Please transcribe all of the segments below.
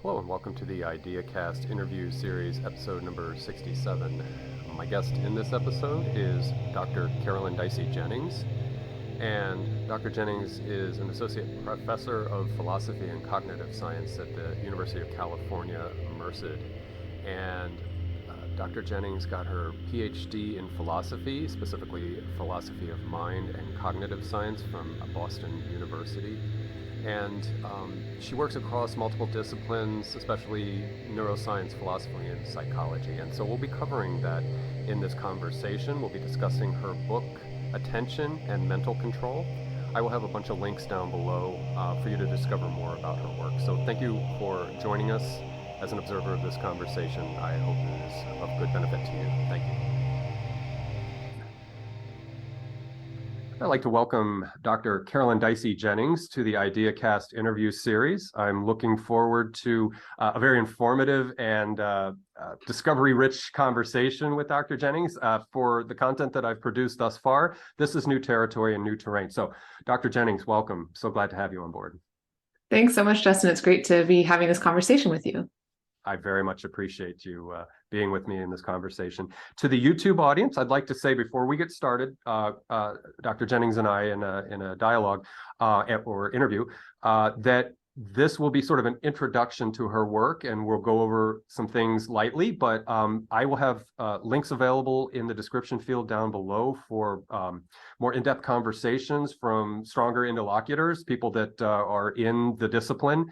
Hello and welcome to the IdeaCast interview series, episode number 67. My guest in this episode is Dr. Carolyn Dicey Jennings, and Dr. Jennings is an associate professor of philosophy and cognitive science at the University of California, Merced. And Dr. Jennings got her PhD in philosophy, specifically philosophy of mind and cognitive science from Boston University. And she works across multiple disciplines, especially neuroscience, philosophy, and psychology. And so we'll be covering that in this conversation. We'll be discussing her book, Attention and Mental Control. I will have a bunch of links down below for you to discover more about her work. So thank you for joining us as an observer of this conversation. I hope it is of good benefit to you. Thank you. I'd like to welcome Dr. Carolyn Dicey Jennings to the IdeaCast interview series. I'm looking forward to a very informative and discovery-rich conversation with Dr. Jennings. For the content that I've produced thus far, this is new territory and new terrain. So, Dr. Jennings, welcome. So glad to have you on board. Thanks so much, Justin. It's great to be having this conversation with you. I very much appreciate you being with me in this conversation. To the YouTube audience, I'd like to say before we get started, Dr. Jennings and I in a dialogue or interview, that this will be sort of an introduction to her work, and we'll go over some things lightly, but I will have links available in the description field down below for more in-depth conversations from stronger interlocutors, people that are in the discipline.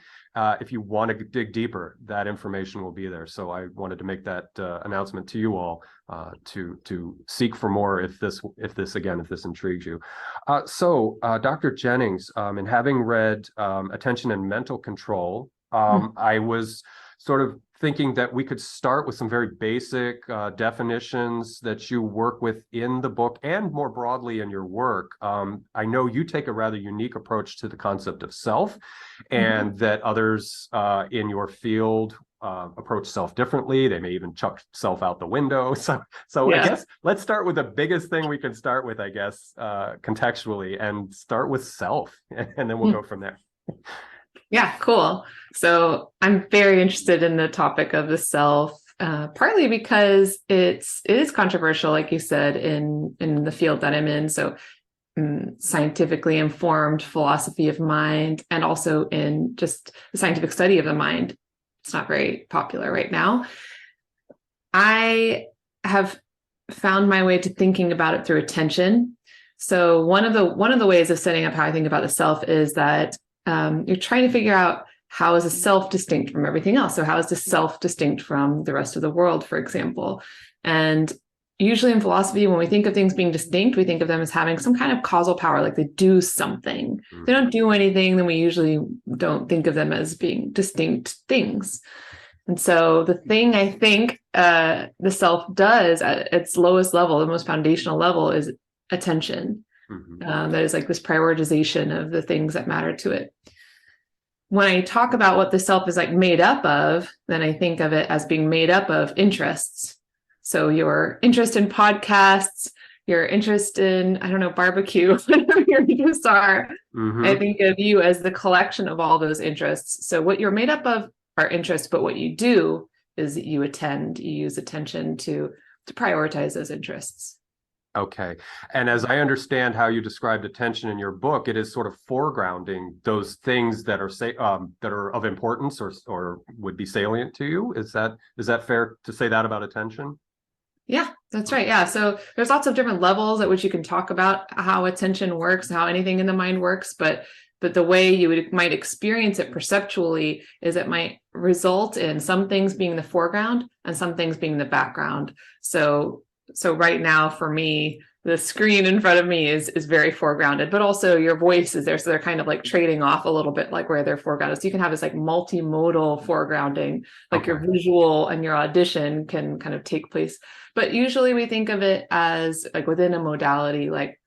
If you want to dig deeper, that information will be there. So I wanted to make that announcement to you all to seek for more if this intrigues you. So Dr. Jennings, in having read Attention and Mental Control, I was sort of thinking that we could start with some very basic definitions that you work with in the book and more broadly in your work. I know you take a rather unique approach to the concept of self, and that others in your field approach self differently. They may even chuck self out the window. So yeah. I guess let's start with the biggest thing we can start with, I guess, contextually, and start with self, and then we'll go from there. Yeah, cool. So I'm very interested in the topic of the self, partly because it is controversial, like you said, in the field that I'm in. So scientifically informed philosophy of mind, and also in just the scientific study of the mind. It's not very popular right now. I have found my way to thinking about it through attention. So one of the ways of setting up how I think about the self is that you're trying to figure out, how is the self distinct from everything else? So how is the self distinct from the rest of the world, for example? And usually in philosophy, when we think of things being distinct, we think of them as having some kind of causal power, like they do something. If they don't do anything, then we usually don't think of them as being distinct things. And so the thing I think the self does at its lowest level, the most foundational level, is attention. That is like this prioritization of the things that matter to it. When I talk about what the self is like made up of, then I think of it as being made up of interests. So your interest in podcasts, your interest in, I don't know, barbecue, whatever your interests are. I think of you as the collection of all those interests. So what you're made up of are interests, but what you do is you use attention to prioritize those interests. Okay. And as I understand how you described attention in your book, it is sort of foregrounding those things that are of importance or would be salient to you. Is that fair to say that about attention? Yeah, that's right. Yeah. So there's lots of different levels at which you can talk about how attention works, how anything in the mind works, but the way you might experience it perceptually is it might result in some things being the foreground and some things being the background. So right now for me, the screen in front of me is very foregrounded, but also your voice is there. So they're kind of like trading off a little bit, like where they're foregrounded. So you can have this like multimodal foregrounding, like your visual and your audition can kind of take place. But usually we think of it as like within a modality, like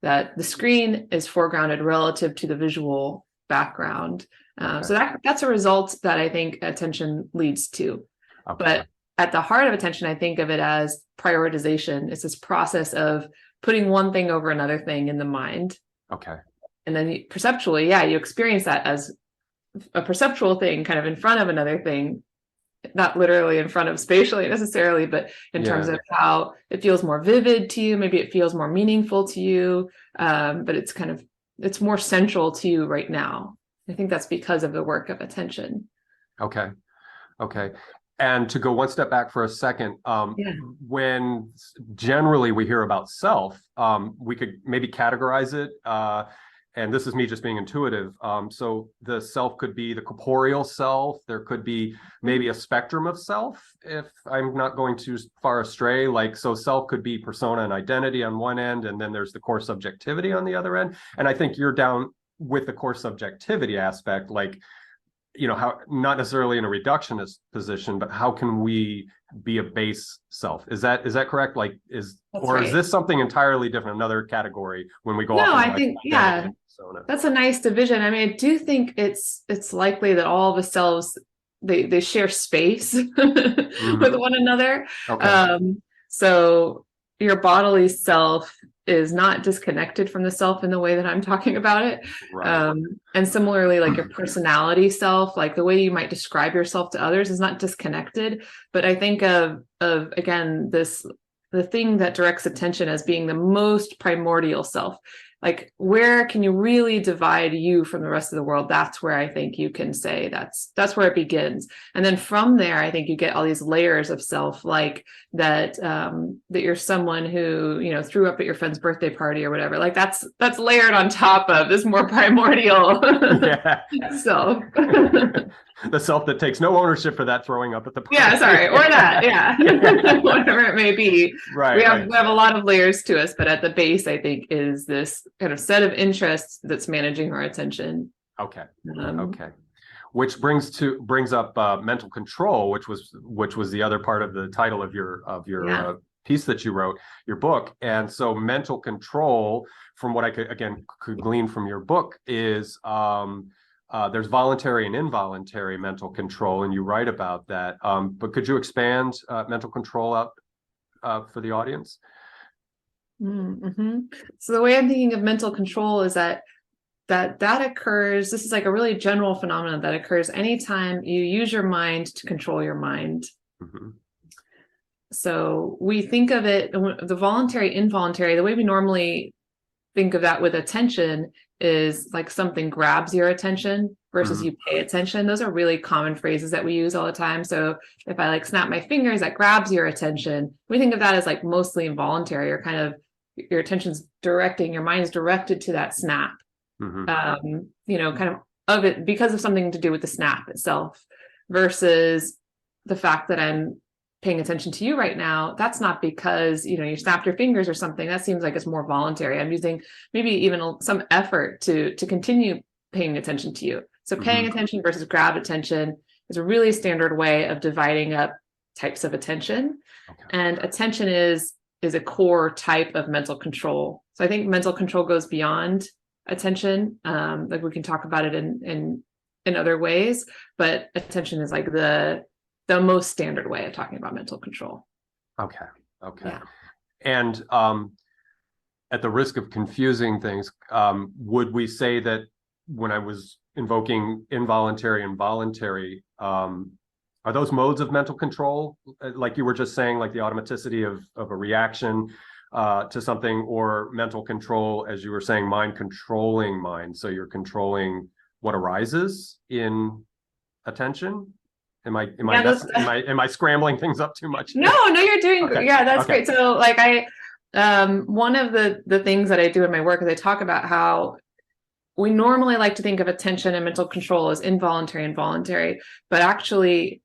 that the screen is foregrounded relative to the visual background. So that's a result that I think attention leads to. But at the heart of attention, I think of it as prioritization. It's this process of putting one thing over another thing in the mind. Okay. And then perceptually, you experience that as a perceptual thing kind of in front of another thing, not literally in front of spatially necessarily, but in terms of how it feels more vivid to you. Maybe it feels more meaningful to you, but it's more central to you right now. I think that's because of the work of attention. Okay. And to go one step back for a second, when generally we hear about self, we could maybe categorize it, and this is me just being intuitive. So the self could be the corporeal self. There could be maybe a spectrum of self, if I'm not going too far astray. Like, so self could be persona and identity on one end, and then there's the core subjectivity on the other end. And I think you're down with the core subjectivity aspect, like, how, not necessarily in a reductionist position, but how can we be a base self? Is that correct? Like, is this something entirely different, another category when we go off? No, I think, that's a nice division. I mean, I do think it's likely that all of the selves, they share space with one another. Okay. So your bodily self is not disconnected from the self in the way that I'm talking about it. Right. And similarly, like your personality self, like the way you might describe yourself to others is not disconnected. But I think of again, the thing that directs attention as being the most primordial self. Like, where can you really divide you from the rest of the world? That's where I think you can say that's where it begins. And then from there, I think you get all these layers of self, like that you're someone who, threw up at your friend's birthday party or whatever. Like that's layered on top of this more primordial self. The self that takes no ownership for that throwing up at the party. Yeah, sorry, or that, whatever it may be. Right. We have a lot of layers to us, but at the base, I think, is this kind of set of interests that's managing our attention. Okay. Which brings up mental control, which was the other part of the title of your piece that you wrote, your book. And so mental control, from what I could glean from your book, is there's voluntary and involuntary mental control, and you write about that. But could you expand mental control out for the audience? Mm-hmm. So the way I'm thinking of mental control is that occurs, this is like a really general phenomenon that occurs anytime you use your mind to control your mind. Mm-hmm. So we think of it, the voluntary, involuntary, the way we normally think of that with attention is like something grabs your attention versus you pay attention. Those are really common phrases that we use all the time. So if I like snap my fingers, that grabs your attention. We think of that as like mostly involuntary, or kind of your attention's your mind's directed to that snap. Kind of it because of something to do with the snap itself, versus the fact that I'm paying attention to you right now. That's not because you snapped your fingers or something. That seems like it's more voluntary. I'm using maybe even some effort to continue paying attention to you. So paying attention versus grab attention is a really standard way of dividing up types of attention. And attention is a core type of mental control. So I think mental control goes beyond attention. Like we can talk about it in other ways, but attention is like the most standard way of talking about mental control. Okay. Yeah. And at the risk of confusing things, would we say that when I was invoking involuntary and voluntary, are those modes of mental control, like you were just saying, like the automaticity of a reaction to something, or mental control, as you were saying, mind controlling mind? So you're controlling what arises in attention? Am I scrambling things up too much? No, you're doing that's great. So like one of the things that I do in my work is I talk about how we normally like to think of attention and mental control as involuntary and voluntary, but actually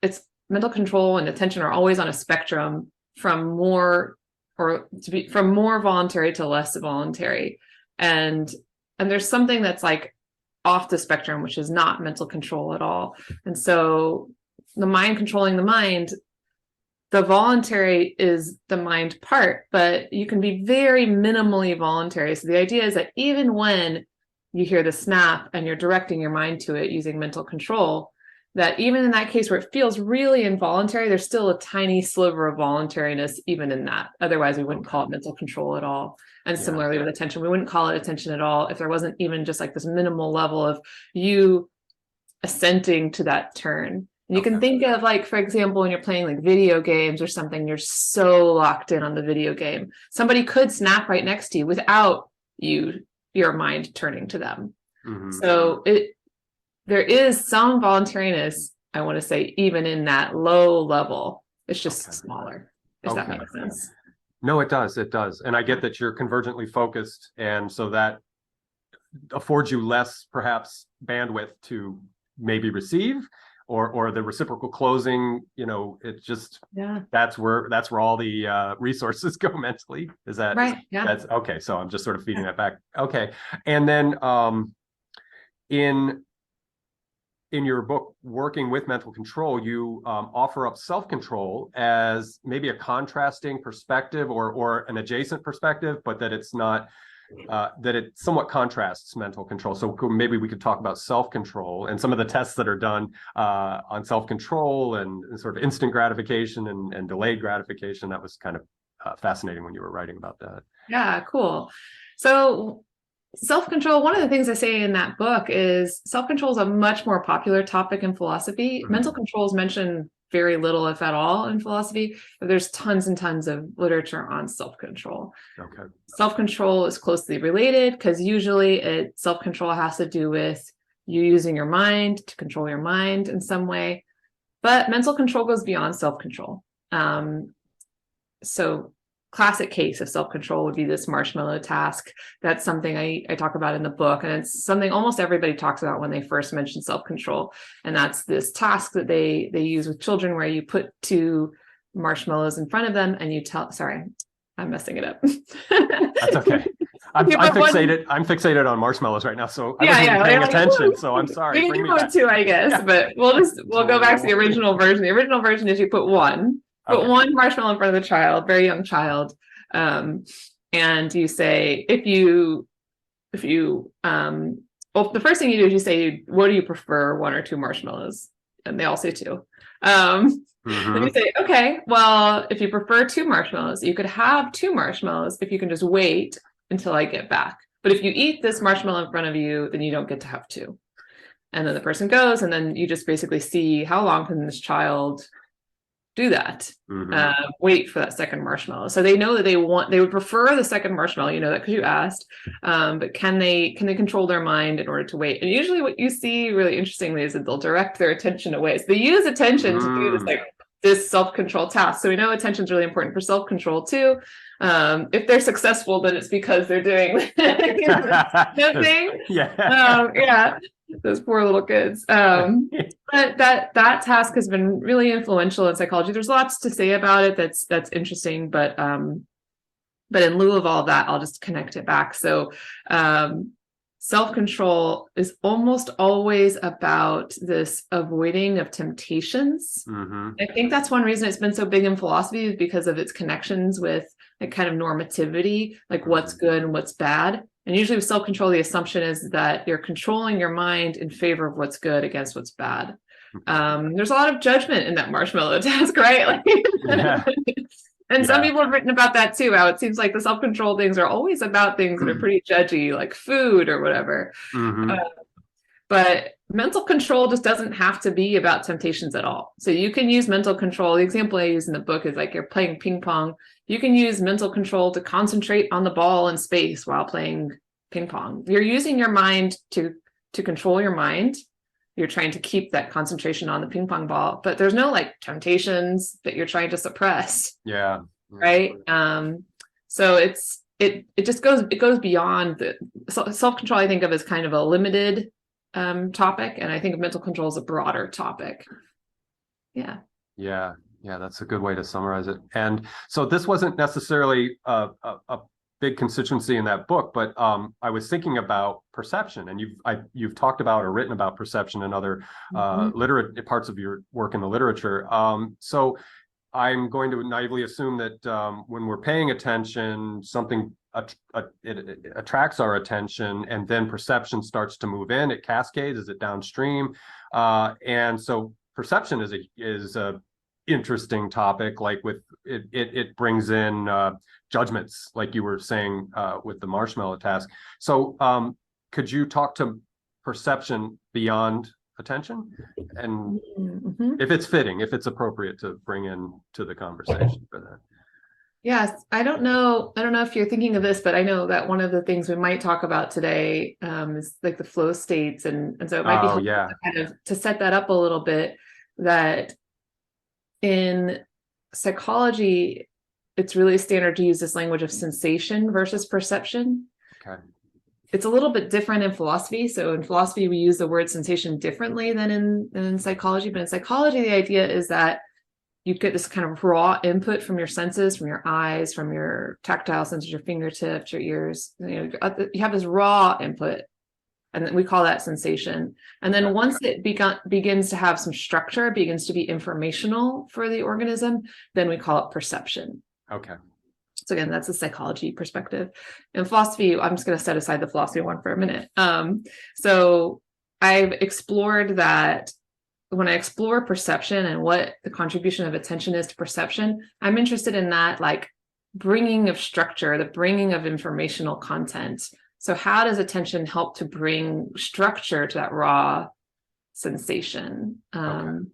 it's mental control and attention are always on a spectrum from more voluntary to less voluntary. And there's something that's like off the spectrum, which is not mental control at all. And so the mind controlling the mind, the voluntary is the mind part, but you can be very minimally voluntary. So the idea is that even when you hear the snap and you're directing your mind to it using mental control, that even in that case where it feels really involuntary, there's still a tiny sliver of voluntariness even in that. Otherwise, we wouldn't call it mental control at all. And similarly with attention, we wouldn't call it attention at all if there wasn't even just like this minimal level of you assenting to that turn. And you Okay. can think of, like, for example, when you're playing like video games or something, you're so locked in on the video game. Somebody could snap right next to you without your mind turning to them. Mhm. So there is some voluntariness, I want to say, even in that low level. It's just smaller, if that makes sense. No, it does. It does. And I get that you're convergently focused. And so that affords you less, perhaps, bandwidth to maybe receive, or the reciprocal closing, it just, that's where all the resources go mentally. Is that right? Yeah. That's okay. So I'm just sort of feeding that back. Okay. And then in your book, Working with Mental Control, you offer up self-control as maybe a contrasting perspective or an adjacent perspective, but that it's not, that it somewhat contrasts mental control. So maybe we could talk about self-control and some of the tests that are done on self-control and sort of instant gratification and delayed gratification. That was kind of fascinating when you were writing about that. Yeah, cool. So self-control, one of the things I say in that book is self-control is a much more popular topic in philosophy. Mm-hmm. Mental control is mentioned very little, if at all, in philosophy, but there's tons and tons of literature on self-control. Okay. Self-control is closely related because usually self-control has to do with you using your mind to control your mind in some way, but mental control goes beyond self-control. So classic case of self-control would be this marshmallow task. That's something I talk about in the book, and it's something almost everybody talks about when they first mention self-control. And that's this task that they use with children where you put 2 marshmallows in front of them and you sorry, I'm messing it up. That's okay. I'm fixated on marshmallows right now, so I wasn't even paying attention. So I'm sorry. You can go 2, I guess, but we'll go back to the original version. The original version is you put 1. Put 1 marshmallow in front of the child, very young child, and you say, well, the first thing you do is you say, what do you prefer, 1 or 2 marshmallows? And they all say 2. Then you say, okay, well, if you prefer 2 marshmallows, you could have 2 marshmallows if you can just wait until I get back. But if you eat this marshmallow in front of you, then you don't get to have 2. And then the person goes, and then you just basically see how long can this child do that, wait for that second marshmallow. So they know that they would prefer the second marshmallow, that because you asked, but can they control their mind in order to wait? And usually what you see really interestingly is that they'll direct their attention away. So they use attention to do this self-control task. So we know attention is really important for self-control too. If they're successful, then it's because they're doing nothing. Yeah. Those poor little kids. But that task has been really influential in psychology. There's lots to say about it that's interesting, but in lieu of all that, I'll just connect it back. So self-control is almost always about this avoiding of temptations. I think that's one reason it's been so big in philosophy, is because of its connections with a kind of normativity, like what's good and what's bad. And usually with self-control, the assumption is that you're controlling your mind in favor of what's good against what's bad. There's a lot of judgment in that marshmallow task, right? And some people have written about that too, how it seems like the self-control things are always about things that are pretty judgy, like food or whatever. But mental control just doesn't have to be about temptations at all. So you can use mental control. The example I use in the book is like you're playing ping pong. You can use mental control to concentrate on the ball in space while playing ping pong. You're using your mind to control your mind. You're trying to keep that concentration on the ping pong ball, but there's no temptations that you're trying to suppress. Yeah. Right. So it goes beyond the self-control. I think of as kind of a limited topic, and I think of mental control as a broader topic. Yeah, that's a good way to summarize it. And so this wasn't necessarily a big constituency in that book, but I was thinking about perception, and you've talked about or written about perception in other parts of your work in the literature. So I'm going to naively assume that when we're paying attention, something it attracts our attention, and then perception starts to move in. It cascades, is it downstream? And so perception is a interesting topic. Like with it brings in judgments, like you were saying with the marshmallow task. So could you talk to perception beyond attention, and Mm-hmm. if it's fitting, if it's appropriate to bring in to the conversation for that. Yes, I don't know if you're thinking of this, but I know that one of the things we might talk about today is like the flow states, and so it might be helpful Yeah. to kind of to set that up a little bit. That in psychology, it's really standard to use this language of sensation versus perception. Okay. It's a little bit different in philosophy. So in philosophy, we use the word sensation differently than in psychology. But in psychology, the idea is that you get this kind of raw input from your senses, from your eyes, from your tactile senses, your fingertips, your ears. You have this raw input, and then we call that sensation. And then once it begins to have some structure, begins to be informational for the organism, then we call it perception. Okay. So again, that's a psychology perspective. In philosophy, I'm just going to set aside the philosophy one for a minute. So I've explored that. When I explore perception and what the contribution of attention is to perception, I'm interested in that, like bringing of structure, the bringing of informational content. So how does attention help to bring structure to that raw sensation? And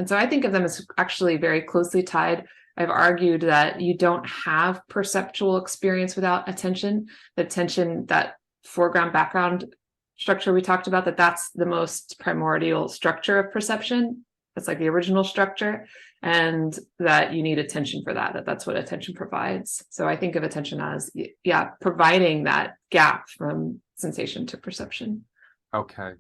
so I think of them as actually very closely tied. I've argued that you don't have perceptual experience without attention. The attention, that foreground background structure we talked about, that's the most primordial structure of perception. That's like the original structure, and that you need attention for that's what attention provides. So I think of attention as providing that gap from sensation to perception. Okay.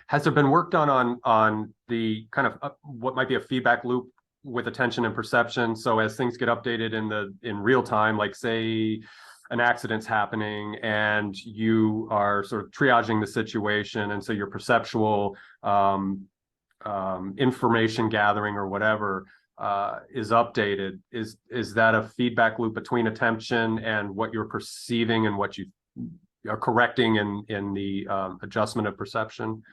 Has there been work done on the kind of what might be a feedback loop with attention and perception? So as things get updated in real time, like say an accident's happening and you are sort of triaging the situation, and so your perceptual information gathering or whatever is updated. Is that a feedback loop between attention and what you're perceiving and what you are correcting in the adjustment of perception?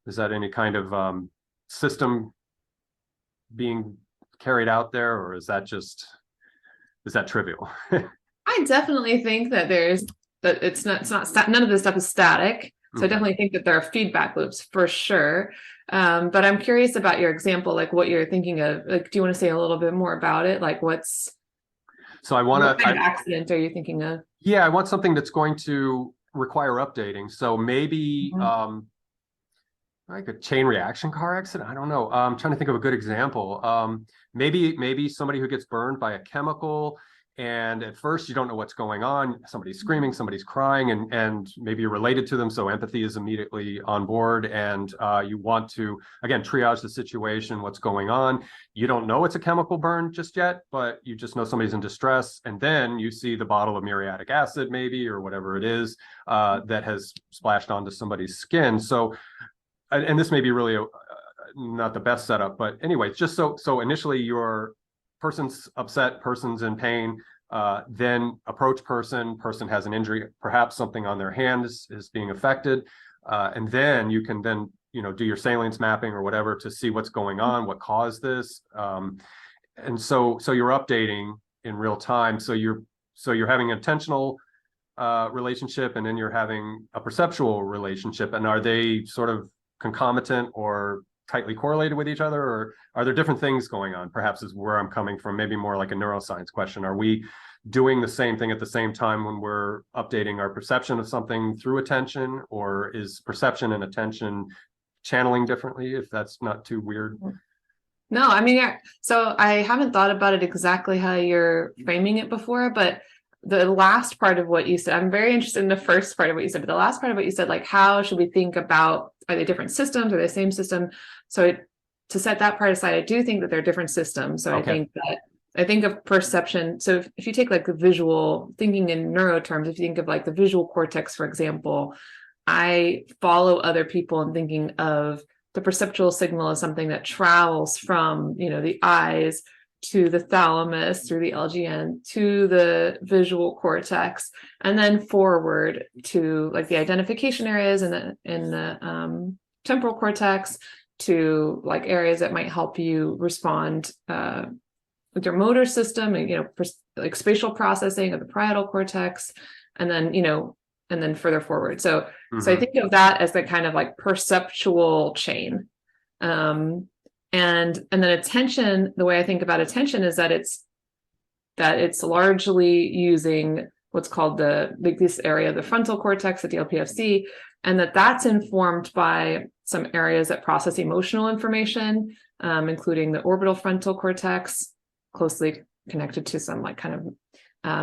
Is that any kind of system being carried out there, or is that trivial? I definitely think that it's not none of this stuff is static. So I definitely think that there are feedback loops for sure. But I'm curious about your example, like what you're thinking of. Like, do you want to say a little bit more about it? Like what kind of accident are you thinking of? Yeah, I want something that's going to require updating. So maybe like a chain reaction car accident. I don't know. I'm trying to think of a good example. Maybe somebody who gets burned by a chemical, and at first you don't know what's going on. Somebody's screaming, somebody's crying, and maybe you're related to them, so empathy is immediately on board, and you want to, again, triage the situation, what's going on. You don't know it's a chemical burn just yet, but you just know somebody's in distress, and then you see the bottle of muriatic acid maybe, or whatever it is, that has splashed onto somebody's skin. So, and this may be really not the best setup, but anyway, just so initially your person's upset, person's in pain, then approach person has an injury, perhaps something on their hand is being affected, and then you can do your salience mapping or whatever to see what's going on, what caused this, and so you're updating in real time. So you're having an attentional relationship, and then you're having a perceptual relationship, and are they sort of concomitant or tightly correlated with each other, or are there different things going on? Perhaps is where I'm coming from, maybe more like a neuroscience question. Are we doing the same thing at the same time when we're updating our perception of something through attention, or is perception and attention channeling differently, if that's not too weird? No, I mean, so I haven't thought about it exactly how you're framing it before, but the last part of what you said, I'm very interested in the first part of what you said, but the last part of what you said, like, how should we think about, are they different systems? Are they the same system? So to set that part aside, I do think that they're different systems. So I think of perception. So if you take like the visual, thinking in neuro terms, if you think of like the visual cortex, for example, I follow other people in thinking of the perceptual signal as something that travels from, the eyes to the thalamus through the LGN to the visual cortex, and then forward to like the identification areas in the temporal cortex, to like areas that might help you respond with your motor system, and like spatial processing of the parietal cortex, and then further forward. So So I think of that as the kind of like perceptual chain. And then attention, the way I think about attention is that it's largely using what's called this area of the frontal cortex, the DLPFC, and that's informed by some areas that process emotional information, including the orbital frontal cortex, closely connected to some like kind of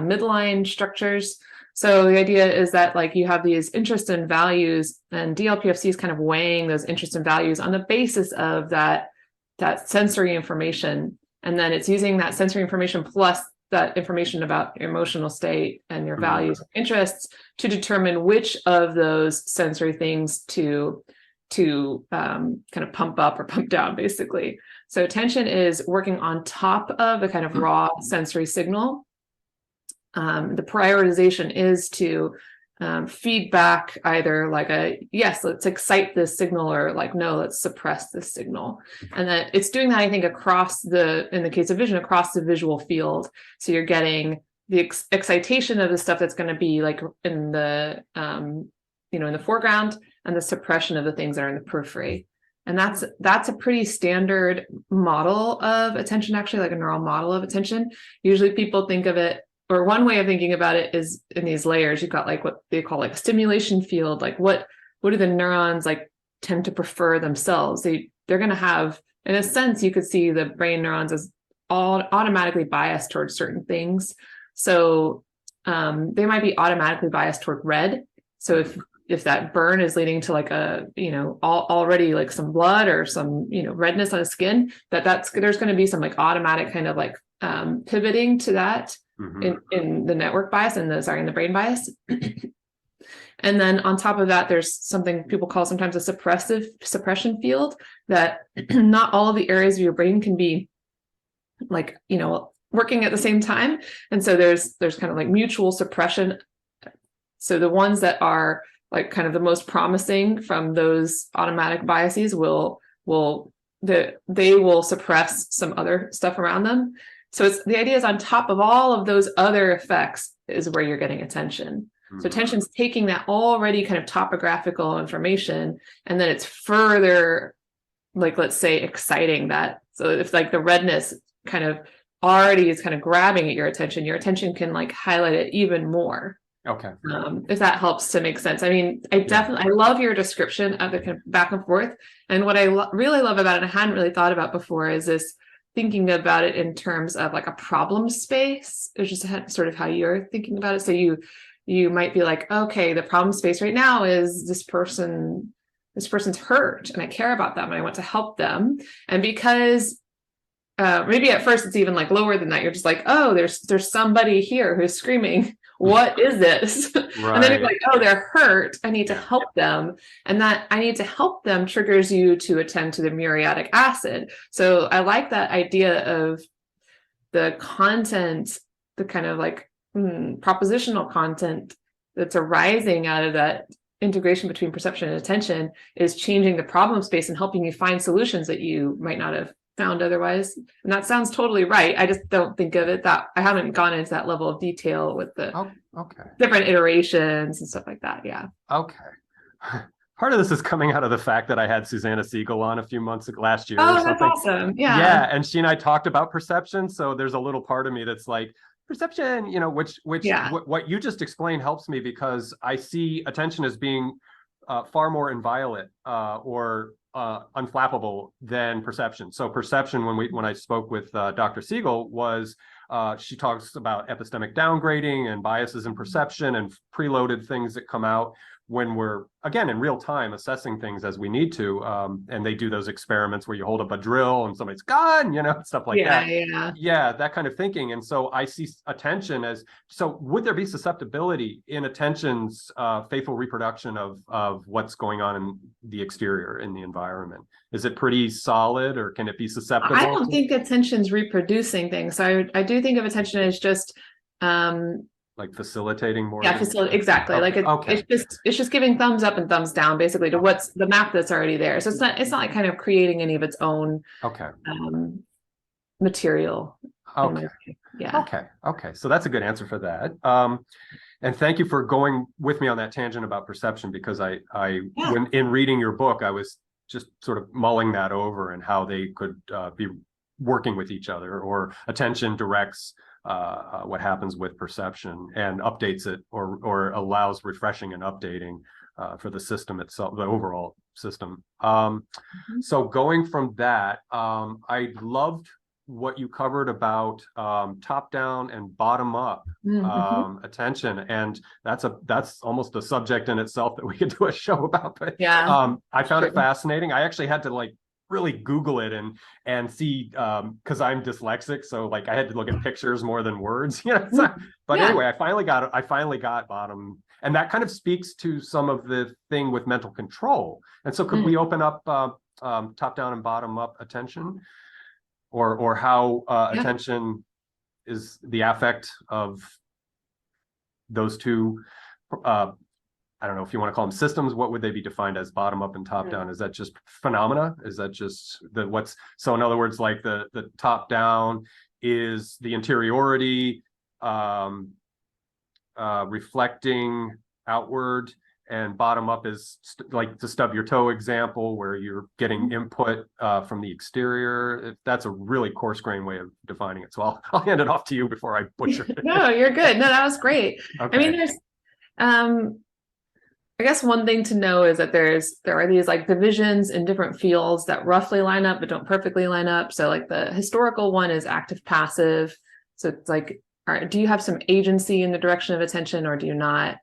midline structures. So the idea is that like you have these interests and values, and DLPFC is kind of weighing those interests and values on the basis of that sensory information. And then it's using that sensory information plus that information about your emotional state and your values and interests to determine which of those sensory things to kind of pump up or pump down, basically. So attention is working on top of the kind of raw sensory signal. The prioritization is to feedback either like yes, let's excite this signal, or like, no, let's suppress this signal. And that it's doing that, I think, in the case of vision, across the visual field. So you're getting the excitation of the stuff that's going to be like in the, in the foreground, and the suppression of the things that are in the periphery. And that's a pretty standard model of attention, actually, like a neural model of attention. Usually people think of it, or one way of thinking about it is in these layers. You've got like what they call like a stimulation field. Like what do the neurons like tend to prefer themselves? They're going to have, in a sense, you could see the brain neurons as all automatically biased towards certain things. So they might be automatically biased toward red. So if that burn is leading to like a, already like some blood or some, redness on the skin, there's going to be some like automatic kind of like pivoting to that in the network bias and in the brain bias. And then on top of that, there's something people call sometimes a suppression field, that not all of the areas of your brain can be like, working at the same time. And so there's kind of like mutual suppression. So the ones that are like kind of the most promising from those automatic biases they will suppress some other stuff around them. So the idea is on top of all of those other effects is where you're getting attention. So attention's taking that already kind of topographical information, and then it's further, like, let's say, exciting that. So if like the redness kind of already is kind of grabbing at your attention can like highlight it even more. Okay. If that helps to make sense. I mean, I love your description of the kind of back and forth. And what I really love about it, and I hadn't really thought about before, is this thinking about it in terms of like a problem space. It's just sort of how you're thinking about it. So you might be like, okay, the problem space right now is this person's hurt, and I care about them, and I want to help them. And because maybe at first it's even like lower than that, you're just like, oh, there's somebody here who's screaming, what is this? Right. And then you're like, oh, they're hurt, I need to help them. And that I need to help them triggers you to attend to the muriatic acid. So I like that idea of the content, the kind of like propositional content that's arising out of that integration between perception and attention is changing the problem space and helping you find solutions that you might not have found otherwise. And that sounds totally right. I just don't think of it that I haven't gone into that level of detail with the different iterations and stuff like that. Yeah. Okay. Part of this is coming out of the fact that I had Susanna Siegel on a few months last year. Oh, that's awesome. Yeah. Yeah. And she and I talked about perception. So there's a little part of me that's like, perception, what you just explained helps me, because I see attention as being far more inviolate or unflappable than perception. So perception, when I spoke with Dr. Siegel, was she talks about epistemic downgrading and biases in perception and preloaded things that come out when we're, again, in real time assessing things as we need to. And they do those experiments where you hold up a drill and somebody's gone, stuff like that. Yeah, that kind of thinking. And so I see attention as, so would there be susceptibility in attention's faithful reproduction of what's going on in the exterior, in the environment? Is it pretty solid, or can it be susceptible? I don't think attention's reproducing things. So I do think of attention as just like facilitating more. Yeah, exactly. Okay. Like it's just giving thumbs up and thumbs down basically to what's the map that's already there. So it's not like kind of creating any of its own material. in my Okay. view. Yeah. Okay. So that's a good answer for that. And thank you for going with me on that tangent about perception, because when in reading your book, I was just sort of mulling that over and how they could be working with each other, or attention directs what happens with perception and updates it, or allows refreshing and updating for the system itself, the overall system. So going from that, I loved what you covered about top down and bottom up attention, and that's almost a subject in itself that we could do a show about. But I found it fascinating. I actually had to like really Google it and see, because I'm dyslexic, so like I had to look at pictures more than words, you know. But anyway, I finally got bottom, and that kind of speaks to some of the thing with mental control. And so could we open up top down and bottom up attention, or how attention is the affect of those two, I don't know if you want to call them systems. What would they be defined as, bottom up and top down? Is that just phenomena? Is that just so in other words, like the top down is the interiority reflecting outward, and bottom up is like the stub your toe example, where you're getting input from the exterior. That's a really coarse grained way of defining it. So I'll hand it off to you before I butcher it. No, you're good. No, that was great. Okay. I mean, there's I guess one thing to know is that there are these like divisions in different fields that roughly line up but don't perfectly line up. So like the historical one is active passive. So it's like, do you have some agency in the direction of attention, or do you not?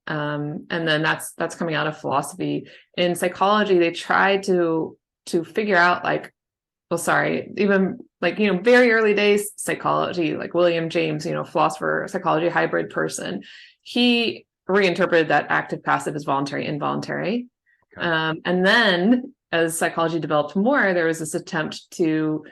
And then that's coming out of philosophy. In psychology, they try to figure out like, even like, you know, very early days psychology, like William James, you know, philosopher, psychology hybrid person, he reinterpreted that active passive as voluntary involuntary. Okay. And then as psychology developed more, there was this attempt to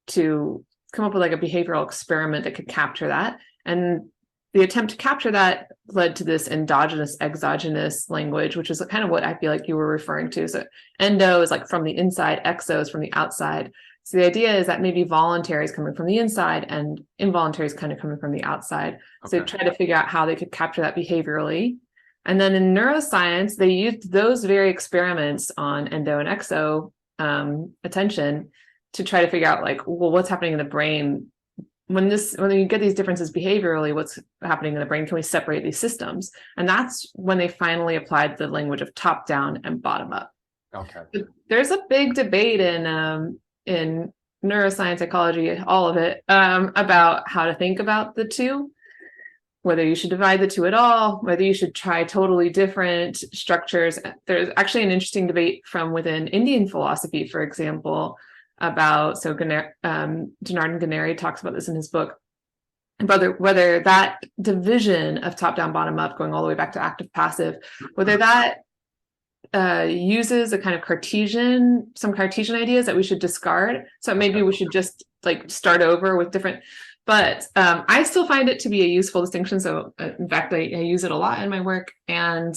come up with like a behavioral experiment that could capture that. And the attempt to capture that led to this endogenous exogenous language, which is kind of what I feel like you were referring to. So endo is like from the inside, exo is from the outside. So the idea is that maybe voluntary is coming from the inside and involuntary is kind of coming from the outside. Okay. So try to figure out how they could capture that behaviorally. And then in neuroscience, they used those very experiments on endo and exo attention to try to figure out like, well, what's happening in the brain when you get these differences behaviorally, what's happening in the brain? Can we separate these systems? And that's when they finally applied the language of top down and bottom up. Okay. But there's a big debate in neuroscience, psychology, all of it, about how to think about the two, whether you should divide the two at all, whether you should try totally different structures. There's actually an interesting debate from within Indian philosophy, for example, about, so Janardhan Ganeri talks about this in his book, about whether that division of top down, bottom up, going all the way back to active passive, whether that uses a kind of some Cartesian ideas that we should discard. So maybe we should just like start over with different, but I still find it to be a useful distinction. So in fact, I use it a lot in my work. And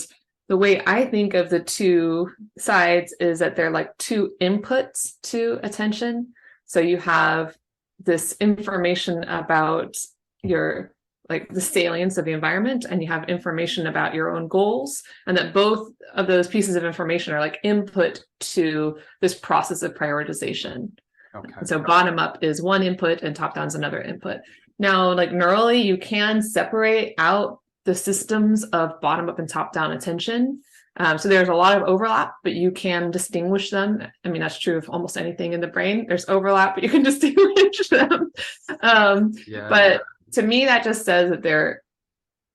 the way I think of the two sides is that they're like two inputs to attention. So you have this information about your, like the salience of the environment, and you have information about your own goals, and that both of those pieces of information are like input to this process of prioritization. Okay. And so bottom up is one input and top down is another input. Now, like neurally, you can separate out the systems of bottom up and top down attention. So there's a lot of overlap, but you can distinguish them. I mean, that's true of almost anything in the brain. There's overlap, but you can distinguish them. But to me, that just says that there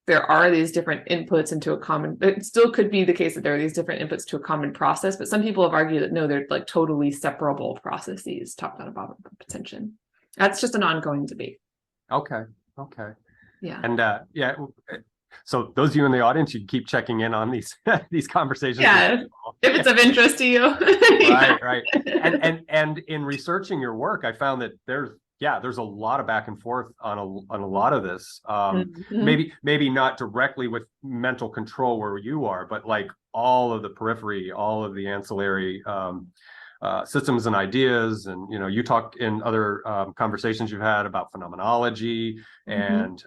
are these different inputs into a common, it still could be the case that there are these different inputs to a common process, but some people have argued that no, they're like totally separable processes, top down and bottom up attention. That's just an ongoing debate. Okay. Yeah. And so those of you in the audience, you can keep checking in on these these conversations. Yeah, if it's of interest to you. Right. And in researching your work, I found that there's a lot of back and forth on a lot of this. Maybe not directly with mental control where you are, but like all of the periphery, all of the ancillary systems and ideas. And, you talk in other conversations you've had about phenomenology and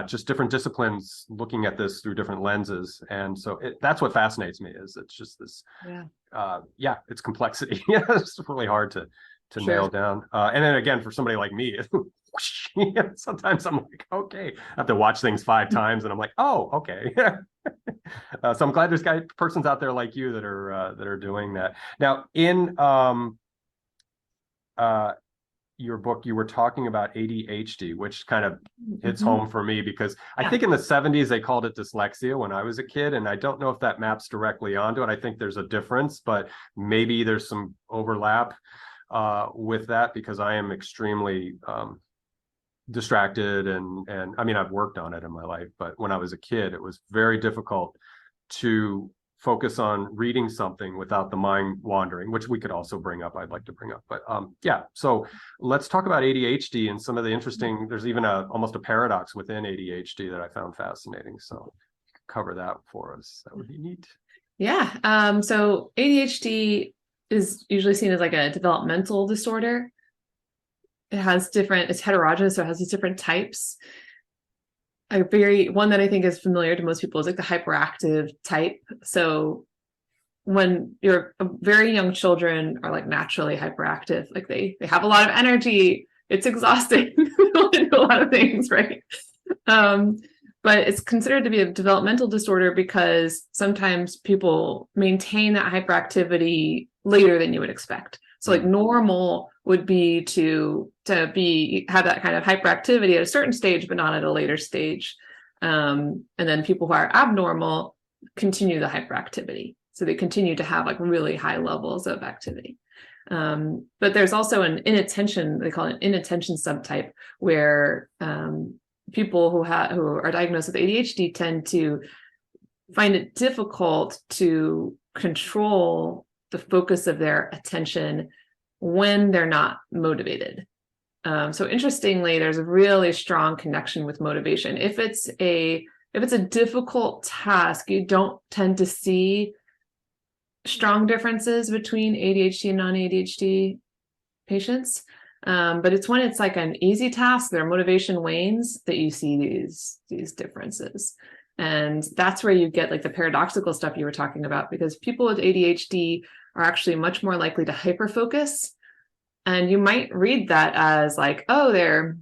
just different disciplines looking at this through different lenses. And so that's what fascinates me, is it's just this, it's complexity. It's really hard to nail down. And then again, for somebody like me, sometimes I'm like, okay, I have to watch things 5 times and I'm like, oh, okay. So I'm glad there's persons out there like you that are doing that. Now, in your book, you were talking about ADHD, which kind of hits home for me, because I think in the 70s they called it dyslexia when I was a kid, and I don't know if that maps directly onto it. I think there's a difference, but maybe there's some overlap with that, because I am extremely distracted, and I mean, I've worked on it in my life, but when I was a kid, it was very difficult to focus on reading something without the mind wandering, which we could also bring up. I'd like to bring up, but so let's talk about ADHD and some of the interesting. There's even almost a paradox within ADHD that I found fascinating. So cover that for us. That would be neat. Yeah. So ADHD is usually seen as like a developmental disorder. It's heterogeneous, so it has these different types. One that I think is familiar to most people is like the hyperactive type. So when you're very young, children are like naturally hyperactive, like they have a lot of energy. It's exhausting to do a lot of things, right? But it's considered to be a developmental disorder because sometimes people maintain that hyperactivity later than you would expect. So like normal would be to have that kind of hyperactivity at a certain stage, but not at a later stage. And then people who are abnormal continue the hyperactivity. So they continue to have like really high levels of activity. But there's also an inattention, they call it an inattention subtype, where people who are diagnosed with ADHD tend to find it difficult to control the focus of their attention when they're not motivated. So interestingly, there's a really strong connection with motivation. If it's a difficult task, you don't tend to see strong differences between ADHD and non-ADHD patients. But it's when it's like an easy task, their motivation wanes, that you see these differences. And that's where you get like the paradoxical stuff you were talking about, because people with ADHD are actually much more likely to hyperfocus. And you might read that as like, oh, they're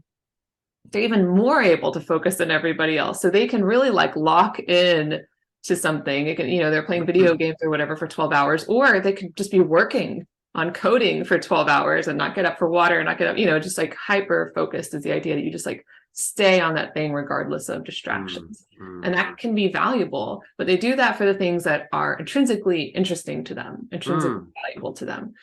even more able to focus than everybody else. So they can really like lock in to something. They can, they're playing video games or whatever for 12 hours, or they could just be working on coding for 12 hours and not get up for water and not get up, just like hyper focused is the idea that you just like stay on that thing regardless of distractions. And that can be valuable, but they do that for the things that are intrinsically interesting to them, intrinsically valuable to them.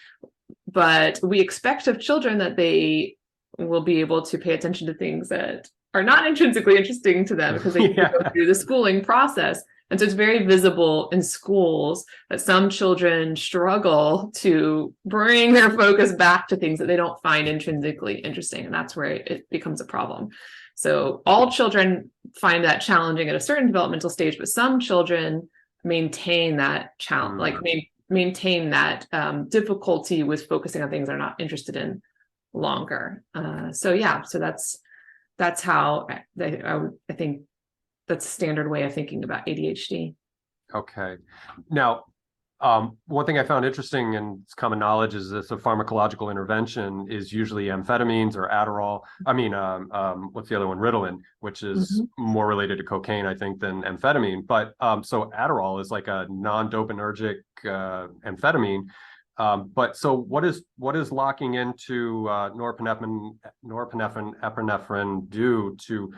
But we expect of children that they will be able to pay attention to things that are not intrinsically interesting to them, because they go through the schooling process. And so it's very visible in schools that some children struggle to bring their focus back to things that they don't find intrinsically interesting. And that's where it becomes a problem. So all children find that challenging at a certain developmental stage, but some children maintain that challenge, maintain that difficulty with focusing on things they're not interested in longer. So that's how I think that's a standard way of thinking about ADHD. Okay. Now, one thing I found interesting, and it's common knowledge, is that the pharmacological intervention is usually amphetamines or Adderall. I mean, what's the other one? Ritalin, which is more related to cocaine, I think, than amphetamine. But so Adderall is like a non-dopaminergic amphetamine. But so what is locking into norepinephrine, epinephrine do to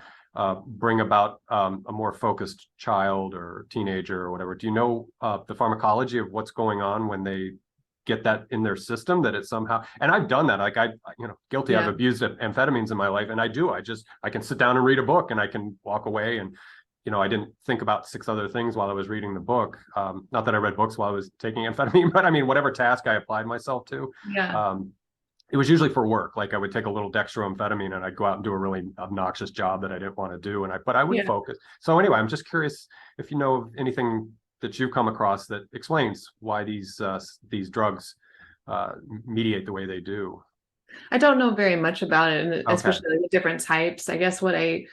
bring about a more focused child or teenager or whatever? Do you know the pharmacology of what's going on when they get that in their system, that it's somehow, and I've done that, like guilty, I've abused amphetamines in my life, and I can sit down and read a book and I can walk away, and I didn't think about 6 other things while I was reading the book. Not that I read books while I was taking amphetamine, but I mean, whatever task I applied myself to. It was usually for work. Like I would take a little dextroamphetamine and I'd go out and do a really obnoxious job that I didn't want to do. But I would focus. So anyway, I'm just curious if you know of anything that you've come across that explains why these drugs mediate the way they do? I don't know very much about it, and Okay. especially the different types. I guess the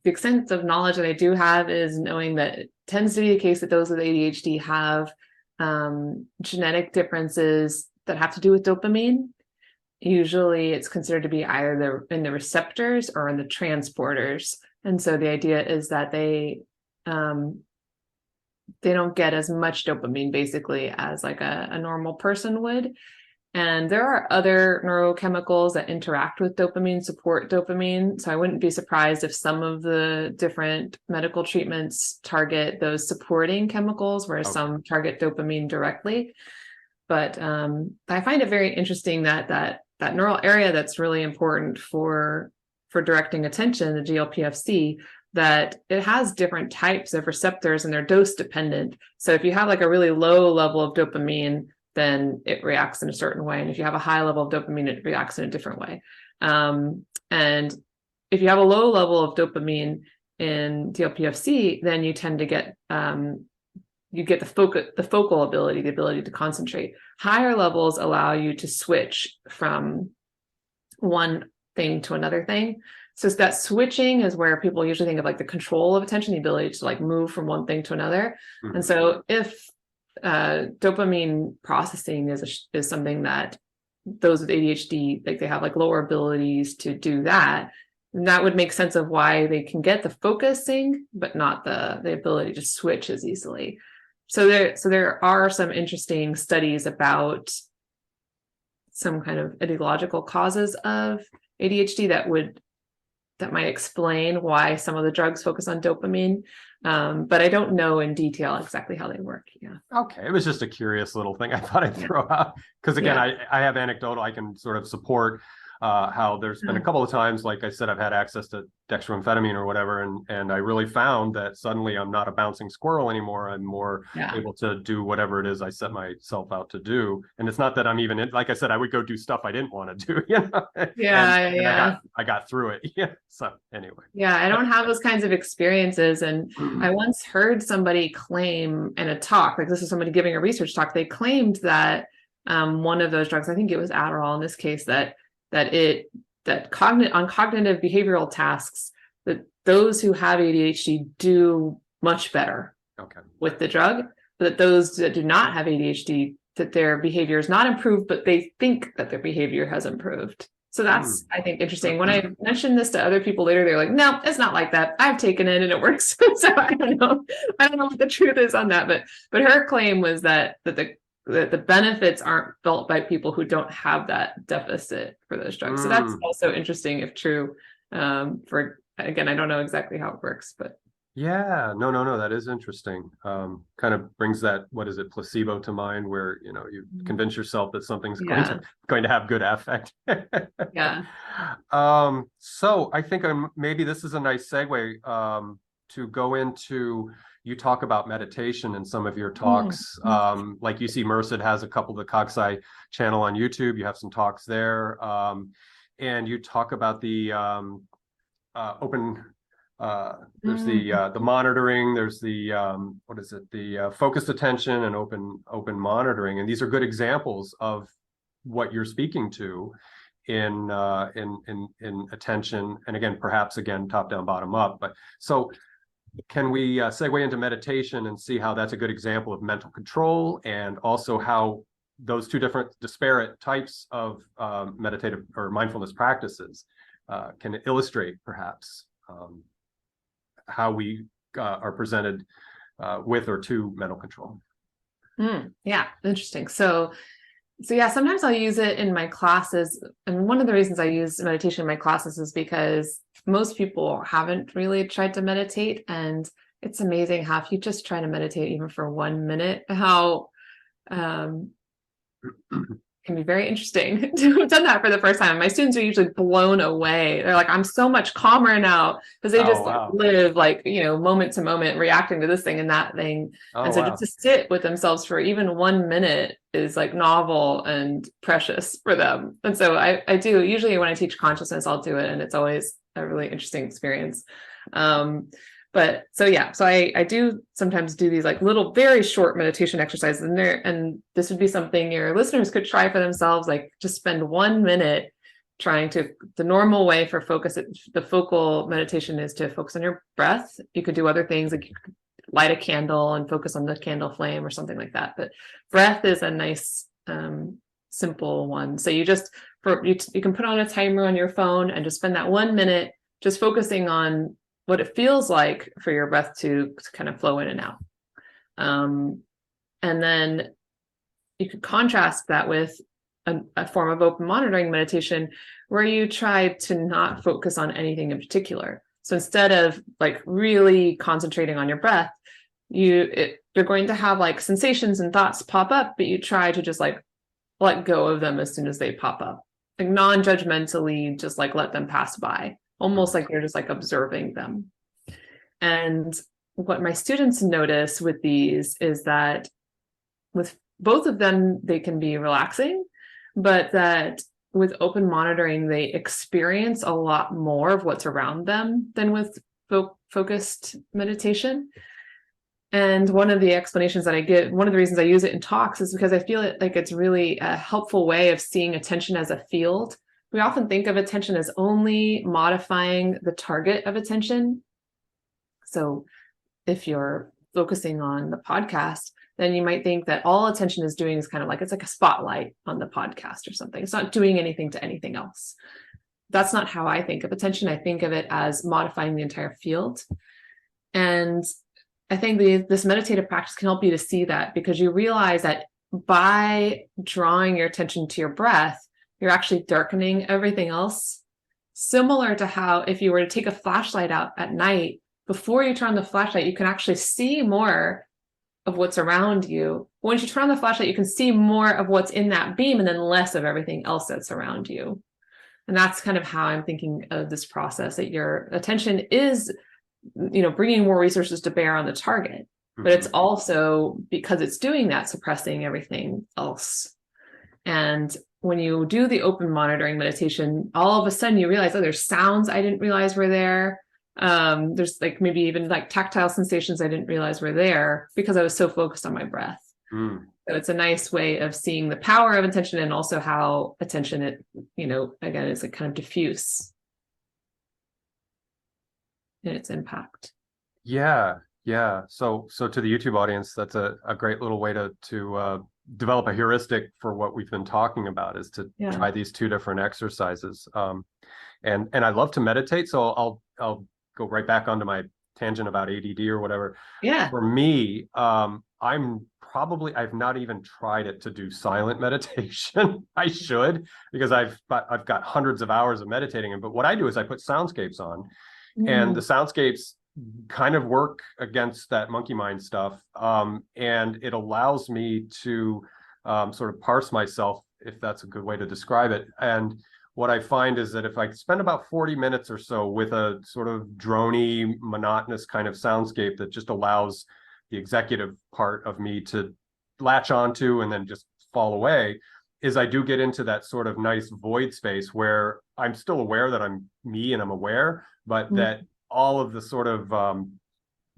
extent of knowledge that I do have is knowing that it tends to be the case that those with ADHD have genetic differences that have to do with dopamine. Usually it's considered to be either in the receptors or in the transporters. And so the idea is that they don't get as much dopamine basically as like a normal person would. And there are other neurochemicals that interact with dopamine, support dopamine. So I wouldn't be surprised if some of the different medical treatments target those supporting chemicals, whereas some target dopamine directly. But I find it very interesting that neural area that's really important for directing attention, the GLPFC, that it has different types of receptors and they're dose dependent. So if you have like a really low level of dopamine, then it reacts in a certain way. And if you have a high level of dopamine, it reacts in a different way. And if you have a low level of dopamine in GLPFC, then you tend to get the focal ability, the ability to concentrate. Higher levels allow you to switch from one thing to another thing. So that switching is where people usually think of like the control of attention, the ability to like move from one thing to another. Mm-hmm. And so if dopamine processing is something that those with ADHD, like they have like lower abilities to do that, and that would make sense of why they can get the focusing, but not the ability to switch as easily. So there are some interesting studies about some kind of etiological causes of ADHD that might explain why some of the drugs focus on dopamine. But I don't know in detail exactly how they work. Yeah. Okay. It was just a curious little thing I thought I'd throw out. Because again, I have anecdotal, I can sort of support how there's been a couple of times, like I said, I've had access to dextroamphetamine or whatever, and I really found that suddenly I'm not a bouncing squirrel anymore. I'm more able to do whatever it is I set myself out to do. And it's not that I'm even like I said, I would go do stuff I didn't want to do, you know? And I got through it. Yeah. So anyway. Yeah, I don't have those kinds of experiences. And I once heard somebody claim in a talk, like this is somebody giving a research talk, they claimed that one of those drugs, I think it was Adderall in this case, that on cognitive behavioral tasks, that those who have ADHD do much better with the drug, but that those that do not have ADHD, that their behavior is not improved, but they think that their behavior has improved. So that's, I think, interesting. When I mentioned this to other people later, they're like, no, it's not like that. I've taken it and it works. So I don't know what the truth is on that. But her claim was that the benefits aren't felt by people who don't have that deficit for those drugs. So that's also interesting if true. Again, I don't know exactly how it works, but. Yeah, no, that is interesting. Kind of brings that, what is it, placebo to mind, where, you know, you convince yourself that something's going to have good effect. Yeah. So I think maybe this is a nice segue to go into, you talk about meditation in some of your talks. Like you see Merced has a couple of the Coxsci channel on YouTube. You have some talks there. And you talk about the open, there's the monitoring, there's the the focused attention and open monitoring. And these are good examples of what you're speaking to in attention. And again, perhaps top down, bottom up. But so can we segue into meditation and see how that's a good example of mental control, and also how those two different disparate types of meditative or mindfulness practices can illustrate perhaps how we are presented with or to mental control. Yeah, interesting. So yeah, sometimes I'll use it in my classes. And one of the reasons I use meditation in my classes is because most people haven't really tried to meditate. And it's amazing how if you just try to meditate even for 1 minute, how can be very interesting to have done that for the first time. My students are usually blown away. They're like, I'm so much calmer now, because they just live like, you know, moment to moment, reacting to this thing and that thing. And so just to sit with themselves for even 1 minute is like novel and precious for them. And so I do, usually when I teach consciousness, I'll do it. And it's always a really interesting experience. But But so I do sometimes do these like little, very short meditation exercises in there. And this would be something your listeners could try for themselves, like just spend 1 minute trying to, the normal way for the focal meditation is to focus on your breath. You could do other things, like you could light a candle and focus on the candle flame or something like that. But breath is a nice, simple one. So you can put on a timer on your phone and just spend that 1 minute just focusing on what it feels like for your breath to kind of flow in and out. And then you could contrast that with a form of open monitoring meditation where you try to not focus on anything in particular. So instead of like really concentrating on your breath, you're going to have like sensations and thoughts pop up, but you try to just like let go of them as soon as they pop up, like non-judgmentally, just like let them pass by, almost like you're just like observing them. And what my students notice with these is that with both of them, they can be relaxing, but that with open monitoring, they experience a lot more of what's around them than with focused meditation. And one of the explanations that I give, one of the reasons I use it in talks is because I feel it like it's really a helpful way of seeing attention as a field. We often think of attention as only modifying the target of attention. So if you're focusing on the podcast, then you might think that all attention is doing is kind of like, it's like a spotlight on the podcast or something. It's not doing anything to anything else. That's not how I think of attention. I think of it as modifying the entire field. And I think this meditative practice can help you to see that, because you realize that by drawing your attention to your breath, you're actually darkening everything else. Similar to how if you were to take a flashlight out at night, before you turn on the flashlight, you can actually see more of what's around you. Once you turn on the flashlight, you can see more of what's in that beam and then less of everything else that's around you. And that's kind of how I'm thinking of this process, that your attention is, bringing more resources to bear on the target, but it's also, because it's doing that, suppressing everything else. And when you do the open monitoring meditation, all of a sudden you realize, oh, there's sounds I didn't realize were there. There's like maybe even like tactile sensations I didn't realize were there because I was so focused on my breath. So it's a nice way of seeing the power of attention, and also how attention, again, is like kind of diffuse in its impact. Yeah. So to the YouTube audience, that's a great little way to develop a heuristic for what we've been talking about, is to try these two different exercises. And I love to meditate, so I'll go right back onto my tangent about ADD or whatever. Yeah. For me, I've not even tried it to do silent meditation. I should, because I've got hundreds of hours of meditating. But what I do is I put soundscapes on, and the soundscapes kind of work against that monkey mind stuff. And it allows me to sort of parse myself, if that's a good way to describe it. And what I find is that if I spend about 40 minutes or so with a sort of droney, monotonous kind of soundscape that just allows the executive part of me to latch onto and then just fall away, is I do get into that sort of nice void space where I'm still aware that I'm me and I'm aware, but that all of the sort of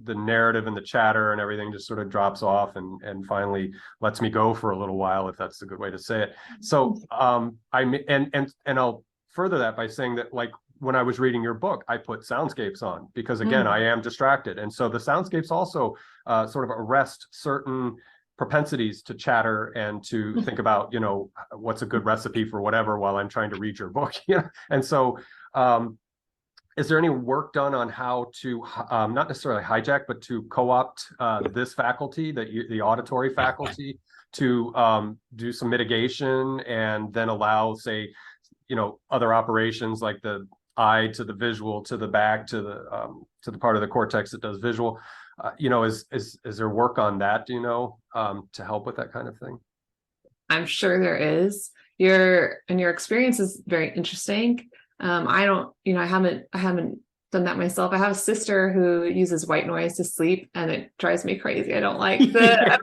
the narrative and the chatter and everything just sort of drops off and finally lets me go for a little while, if that's a good way to say it. So I'll further that by saying that, like, when I was reading your book, I put soundscapes on because, again, I am distracted. And so the soundscapes also sort of arrest certain propensities to chatter and to think about, what's a good recipe for whatever while I'm trying to read your book. And so is there any work done on how to not necessarily hijack, but to co-opt this faculty, the auditory faculty, to do some mitigation and then allow, say, other operations like the eye to the visual, to the back, to the part of the cortex that does visual? Is there work on that, to help with that kind of thing? I'm sure there is. Your experience is very interesting. I haven't done that myself. I have a sister who uses white noise to sleep, and it drives me crazy. I don't like that.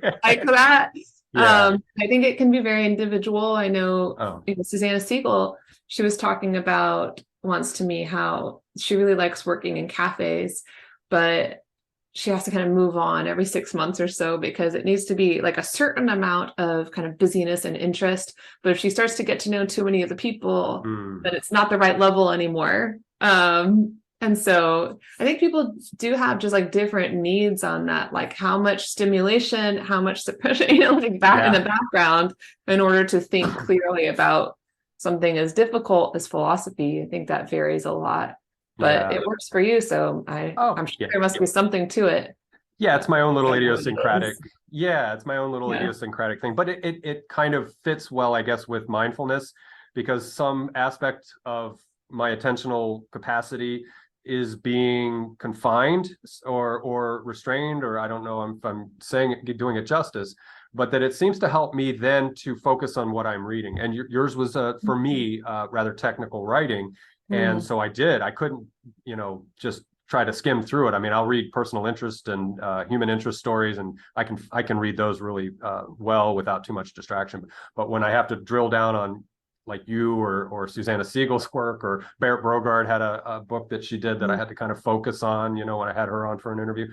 I think it can be very individual. I know, Susanna Siegel, she was talking about once to me how she really likes working in cafes, but she has to kind of move on every 6 months or so because it needs to be like a certain amount of kind of busyness and interest. But if she starts to get to know too many of the people, then it's not the right level anymore. And so I think people do have just like different needs on that, like how much stimulation, how much suppression, like back in the background in order to think clearly about something as difficult as philosophy. I think that varies a lot. But it works for you, so I'm sure there must be something to it. Yeah, it's my own little idiosyncratic. Yeah, it's my own little idiosyncratic thing. But it kind of fits well, I guess, with mindfulness, because some aspect of my attentional capacity is being confined or restrained, or I don't know if I'm doing it justice, but that it seems to help me then to focus on what I'm reading. And yours was for me rather technical writing. And so I couldn't, just try to skim through it. I mean, I'll read personal interest and human interest stories, and I can read those really well without too much distraction. But when I have to drill down on like you or Susanna Siegel's work, or Berit Brogard had a book that she did that I had to kind of focus on, when I had her on for an interview.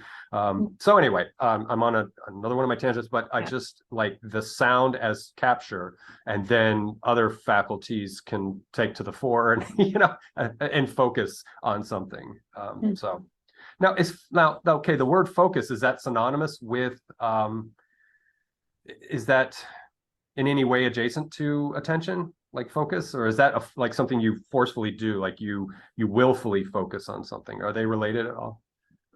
So anyway, I'm on another one of my tangents, but I just like the sound as capture, and then other faculties can take to the fore and, and focus on something. So now okay, the word focus, is that synonymous with, is that in any way adjacent to attention? Like focus, or is that like something you forcefully do, like you willfully focus on something? Are they related at all?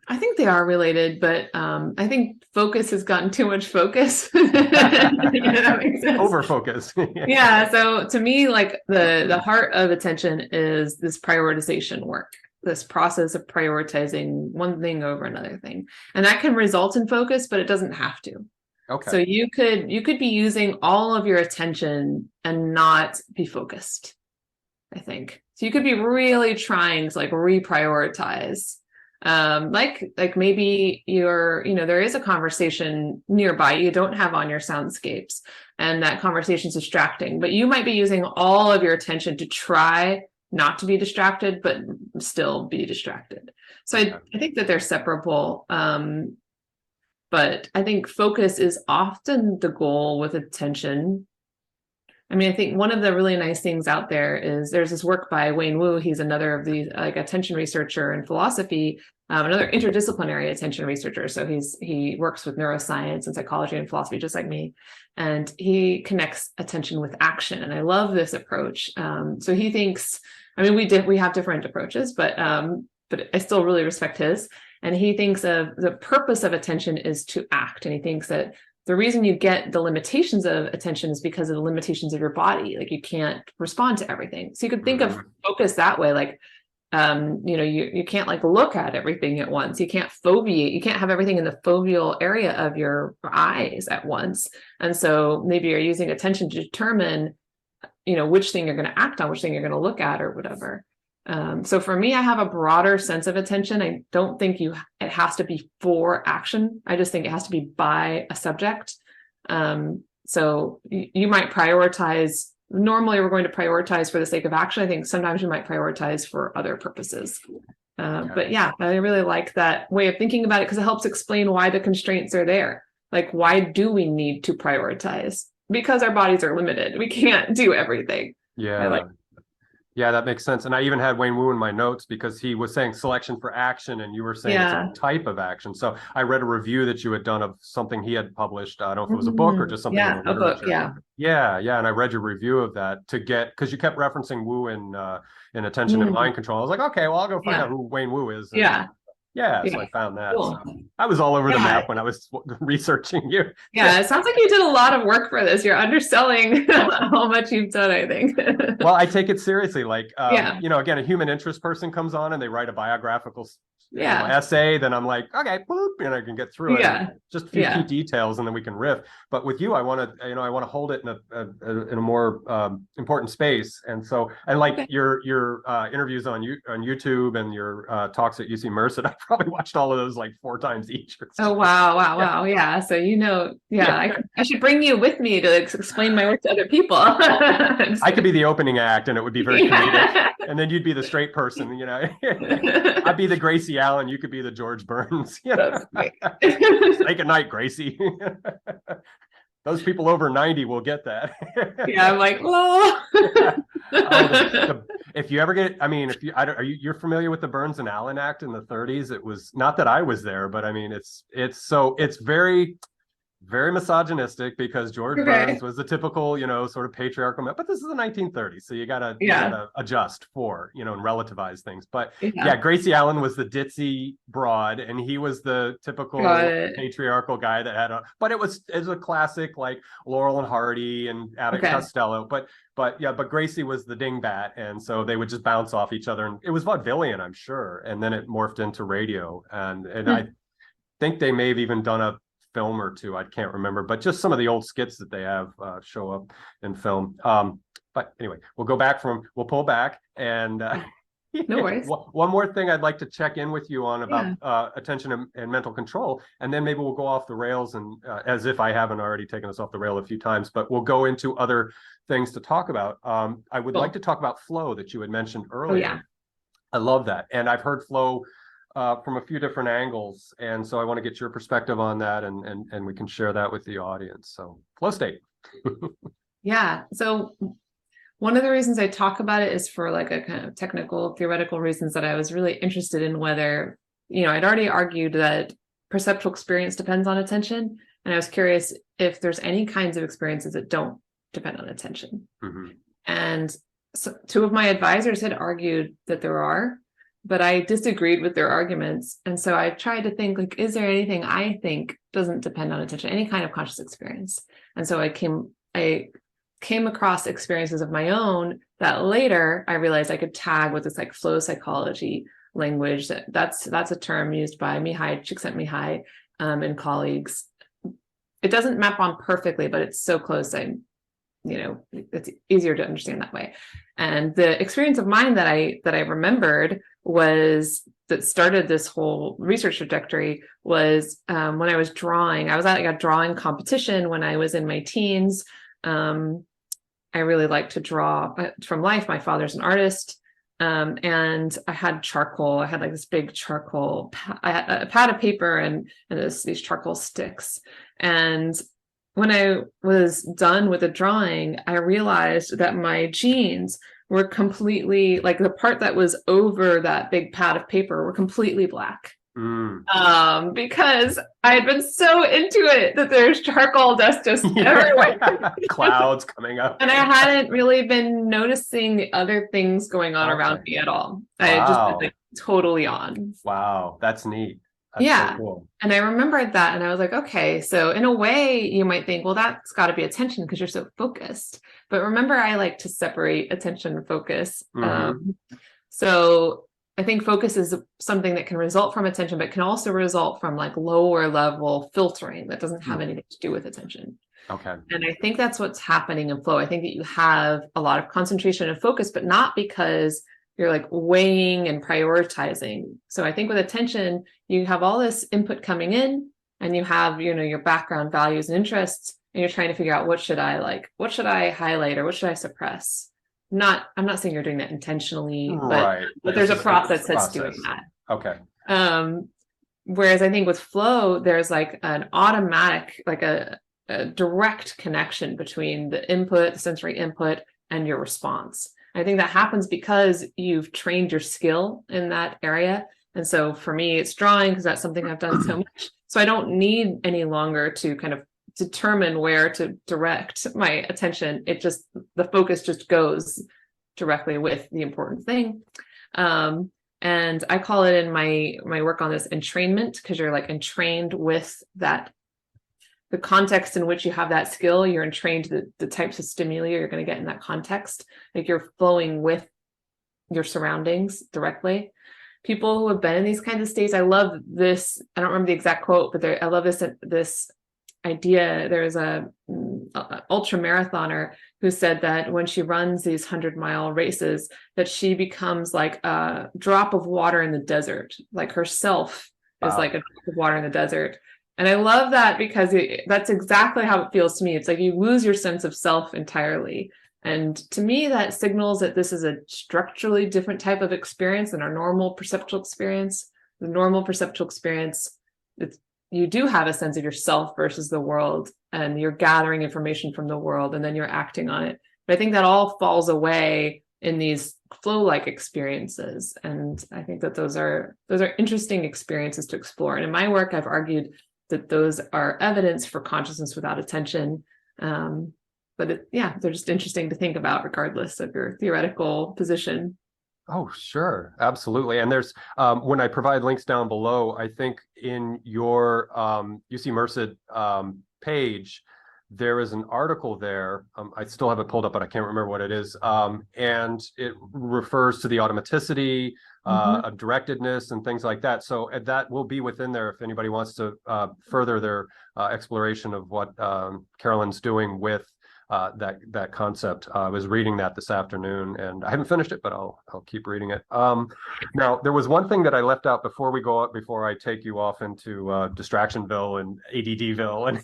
I think they are related, but I think focus has gotten too much focus. That makes sense. Over focus. Yeah. So to me, like the heart of attention is this prioritization work, this process of prioritizing one thing over another thing, and that can result in focus, but it doesn't have to. Okay. So you could be using all of your attention and not be focused, I think. So you could be really trying to like reprioritize. Like maybe there is a conversation nearby you don't have on your soundscapes, and that conversation is distracting, but you might be using all of your attention to try not to be distracted, but still be distracted. So I think that they're separable. But I think focus is often the goal with attention. I mean, I think one of the really nice things out there is there's this work by Wayne Wu. He's another of these like attention researcher in philosophy, another interdisciplinary attention researcher. So he works with neuroscience and psychology and philosophy, just like me. And he connects attention with action. And I love this approach. So he thinks, I mean, we have different approaches, but I still really respect his. And he thinks of the purpose of attention is to act. And he thinks that the reason you get the limitations of attention is because of the limitations of your body. Like you can't respond to everything. So you could think of focus that way. Like, you can't like look at everything at once. You can't foveate. You can't have everything in the foveal area of your eyes at once. And so maybe you're using attention to determine, which thing you're going to act on, which thing you're going to look at or whatever. So for me, I have a broader sense of attention. I don't think it has to be for action. I just think it has to be by a subject. So you might prioritize. Normally, we're going to prioritize for the sake of action. I think sometimes you might prioritize for other purposes. But yeah, I really like that way of thinking about it because it helps explain why the constraints are there. Like, why do we need to prioritize? Because our bodies are limited. We can't do everything. Yeah. Yeah, that makes sense. And I even had Wayne Wu in my notes because he was saying selection for action, and you were saying it's a type of action. So I read a review that you had done of something he had published. I don't know if it was a book or just something. Yeah, a book. Yeah. And I read your review of that because you kept referencing Wu in attention and mind control. I was like, okay, well, I'll go find out who Wayne Wu is. So I found that. Cool. So I was all over the map when I was researching you. Yeah, it sounds like you did a lot of work for this. You're underselling how much you've done, I think. Well, I take it seriously. Like, again, a human interest person comes on and they write a biographical essay, then I'm like, okay, boop, and I can get through it. Just a few key details, and then we can riff. But with you, I want to hold it in a more important space. And so, and like your interviews on YouTube and your talks at UC Merced, probably watched all of those like 4 times each. Oh, wow. Yeah. So, I should bring you with me to explain my work to other people. I could be the opening act and it would be very comedic. And then you'd be the straight person, I'd be the Gracie Allen. You could be the George Burns. Say good night, Gracie. Those people over 90 will get that. Yeah, I'm like, well. If you ever get, you're familiar with the Burns and Allen Act in the 30s? It was, not that I was there, but I mean, it's very, very misogynistic because George Burns was the typical, sort of patriarchal man. But this is the 1930s, so you gotta adjust for, and relativize things. But Gracie Allen was the ditzy broad, and he was the typical patriarchal guy that had but it was a classic like Laurel and Hardy and Abbott Costello. But Gracie was the dingbat, and so they would just bounce off each other, and it was vaudevillian, I'm sure, and then it morphed into radio, and I think they may have even done a film or two, I can't remember, but just some of the old skits that they have show up in film. But anyway, we'll pull back, and no worries. One more thing I'd like to check in with you on about attention and mental control, and then maybe we'll go off the rails, and as if I haven't already taken us off the rail a few times, but we'll go into other things to talk about. I would like to talk about flow that you had mentioned earlier. I love that, and I've heard flow from a few different angles, and so I want to get your perspective on that, and we can share that with the audience. So flow state. So one of the reasons I talk about it is for like a kind of technical, theoretical reasons that I was really interested in whether, I'd already argued that perceptual experience depends on attention, and I was curious if there's any kinds of experiences that don't depend on attention. And so 2 of my advisors had argued that there are, but I disagreed with their arguments. And so I tried to think, like, is there anything I think doesn't depend on attention, any kind of conscious experience? And so I came across experiences of my own that later I realized I could tag with this like flow psychology language. That's a term used by Mihai Csikszentmihalyi and colleagues. It doesn't map on perfectly, but it's so close. It's easier to understand that way. And the experience of mine that I remembered that started this whole research trajectory was when I was drawing. I was at like a drawing competition when I was in my teens. I really like to draw from life. My father's an artist. And I had charcoal. I had like this big charcoal, I had a pad of paper and these charcoal sticks. And when I was done with the drawing, I realized that my jeans were completely, like the part that was over that big pad of paper were completely black. Because I had been so into it that there's charcoal dust just everywhere. Clouds coming up. And I hadn't really been noticing the other things going on around me at all. I had just been like totally on. Wow, that's neat. That's so cool. And I remembered that, and I was like, okay, so in a way you might think, well, that's got to be attention because you're so focused. But remember, I like to separate attention and focus. So I think focus is something that can result from attention, but can also result from like lower level filtering that doesn't have anything to do with attention. Okay. And I think that's what's happening in flow. I think that you have a lot of concentration and focus, but not because you're like weighing and prioritizing. So I think with attention, you have all this input coming in, and you have, your background values and interests, and you're trying to figure out what should I like, what should I highlight, or what should I suppress? I'm not saying you're doing that intentionally, but there's a process that's doing that. Okay. Whereas I think with flow, there's like an automatic, like a direct connection between the input, the sensory input, and your response. I think that happens because you've trained your skill in that area. And so for me, it's drawing because that's something I've done so much. So I don't need any longer to kind of determine where to direct my attention. The focus just goes directly with the important thing. And I call it in my work on this entrainment, because you're like entrained with that, the context in which you have that skill. You're entrained to the types of stimuli you're going to get in that context. Like you're flowing with your surroundings directly. People who have been in these kinds of states, I love this. I don't remember the exact quote, but I love this idea. There's a ultra marathoner who said that when she runs these 100-mile races, that she becomes like a drop of water in the desert, like herself is Wow. like a drop of water in the desert. And I love that because that's exactly how it feels to me. It's like you lose your sense of self entirely. And to me, that signals that this is a structurally different type of experience than our normal perceptual experience. The normal perceptual experience, you do have a sense of yourself versus the world, and you're gathering information from the world, and then you're acting on it. But I think that all falls away in these flow-like experiences. And I think that those are interesting experiences to explore. And in my work, I've argued that those are evidence for consciousness without attention. But they're just interesting to think about regardless of your theoretical position. Oh, sure. Absolutely. And there's, when I provide links down below, I think in your UC Merced page, there is an article there. I still have it pulled up, but I can't remember what it is. And it refers to the automaticity, of directedness and things like that. So that will be within there if anybody wants to further their exploration of what Carolyn's doing with that concept. I was reading that this afternoon, and I haven't finished it, but I'll keep reading it. Now, there was one thing that I left out before we go up, before I take you off into Distractionville and ADDville and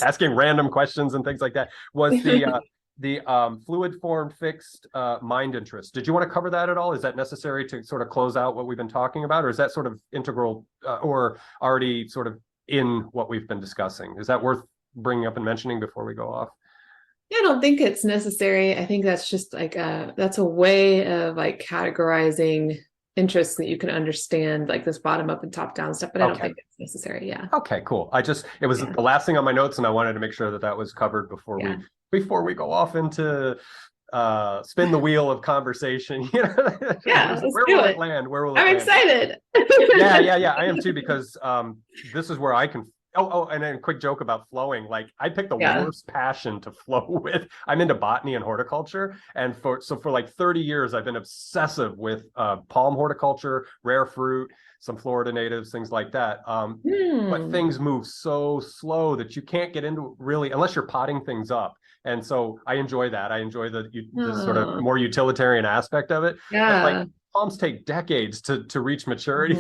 asking random questions and things like that, was the fluid form fixed mind interest. Did you want to cover that at all? Is that necessary to sort of close out what we've been talking about, or is that sort of integral or already sort of in what we've been discussing? Is that worth bringing up and mentioning before we go off? Yeah, I don't think it's necessary. I think that's just like that's a way of like categorizing interests that you can understand, like this bottom up and top down stuff, but I don't think it's necessary. Yeah. Okay, cool. It was the last thing on my notes, and I wanted to make sure that that was covered before we go off into spin the wheel of conversation. Yeah, where will it land? Where will it I'm land? excited. Yeah. I am too, because this is where I can. Oh, and then a quick joke about flowing. Like, I picked the worst passion to flow with. I'm into botany and horticulture, and for like 30 years, I've been obsessive with palm horticulture, rare fruit, some Florida natives, things like that. But things move so slow that you can't get into really unless you're potting things up. And so I enjoy that. I enjoy the sort of more utilitarian aspect of it. Yeah. But like, palms take decades to reach maturity.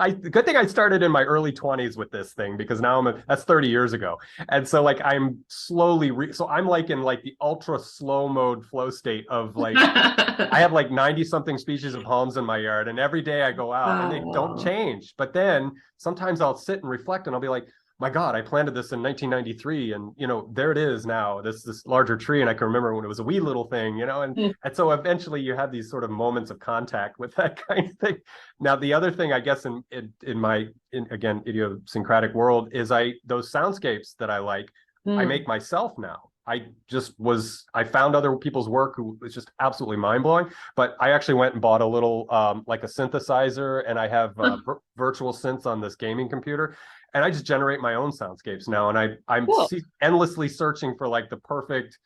The good thing I started in my early 20s with this thing, because now that's 30 years ago. And so like I'm slowly, so I'm like in like the ultra slow mode flow state of like, I have like 90 something species of palms in my yard, and every day I go out and they don't change. But then sometimes I'll sit and reflect and I'll be like, my God, I planted this in 1993, and there it is now, this larger tree, and I can remember when it was a wee little thing, and so eventually you have these sort of moments of contact with that kind of thing. Now, the other thing, I guess, in my again idiosyncratic world, is those soundscapes that I like, I make myself now. I found other people's work who was just absolutely mind-blowing, but I actually went and bought a little like a synthesizer, and I have virtual synths on this gaming computer. And I just generate my own soundscapes now, and I'm endlessly searching for like the perfect,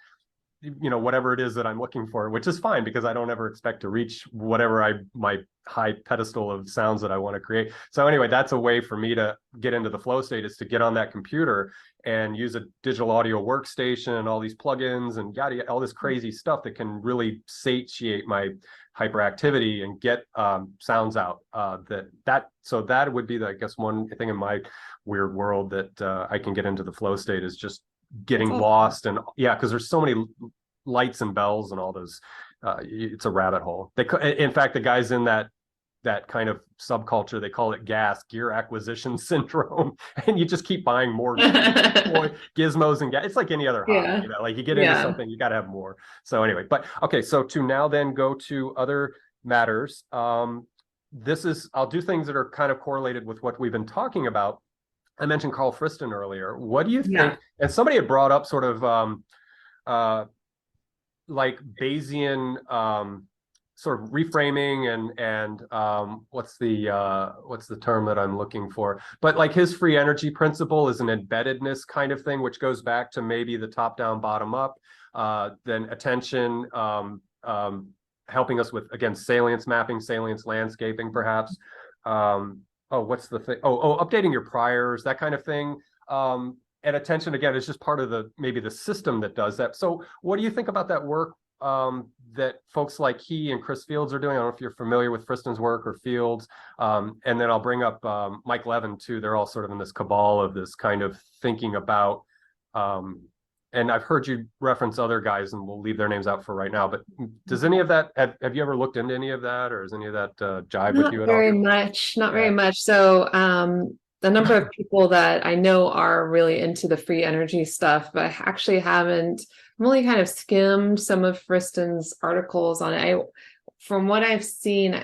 whatever it is that I'm looking for, which is fine because I don't ever expect to reach whatever my high pedestal of sounds that I want to create. So anyway, that's a way for me to get into the flow state, is to get on that computer and use a digital audio workstation and all these plugins and all this crazy stuff that can really satiate my hyperactivity and get sounds out. So that would be I guess one thing in my weird world that I can get into the flow state, is just getting lost. And because there's so many lights and bells and all those, it's a rabbit hole. In fact, the guys in that kind of subculture, they call it gear acquisition syndrome, and you just keep buying more gizmos and it's like any other hobby, like you get into something, you got to have more. So anyway, but okay, so to now then go to other matters. I'll do things that are kind of correlated with what we've been talking about. I mentioned Carl Friston earlier. What do you think? And somebody had brought up sort of like Bayesian sort of reframing and what's the term that I'm looking for? But like his free energy principle is an embeddedness kind of thing, which goes back to maybe the top down, bottom up, then attention, helping us with, again, salience mapping, salience landscaping, perhaps. What's the thing? Updating your priors, that kind of thing. and attention, again, is just part of maybe the system that does that. So what do you think about that work that folks like he and Chris Fields are doing? I don't know if you're familiar with Friston's work or Fields. And then I'll bring up Mike Levin too. They're all sort of in this cabal of this kind of thinking about, and I've heard you reference other guys, and we'll leave their names out for right now, but does any of that, have you ever looked into any of that, or is any of that jive with you at all? Not very much. So the number of people that I know are really into the free energy stuff, but I actually haven't. I'm only kind of skimmed some of Friston's articles on it. From what I've seen,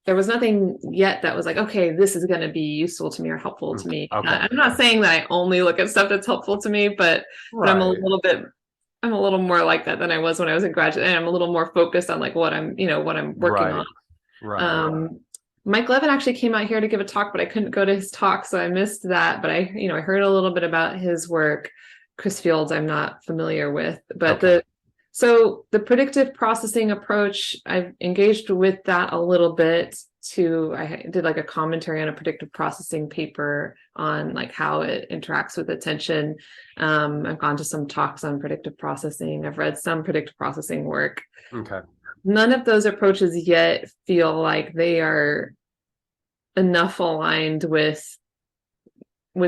there was nothing yet that was like, okay, this is going to be useful to me or helpful to me. Okay. I'm not saying that I only look at stuff that's helpful to me, but I'm a little more like that than I was when I was in graduate, and I'm a little more focused on like what I'm working on. Right. Mike Levin actually came out here to give a talk, but I couldn't go to his talk, so I missed that. But I heard a little bit about his work. Chris Fields, I'm not familiar with, but the predictive processing approach, I've engaged with that a little bit too. I did like a commentary on a predictive processing paper on like how it interacts with attention. I've gone to some talks on predictive processing. I've read some predictive processing work. Okay. None of those approaches yet feel like they are enough aligned with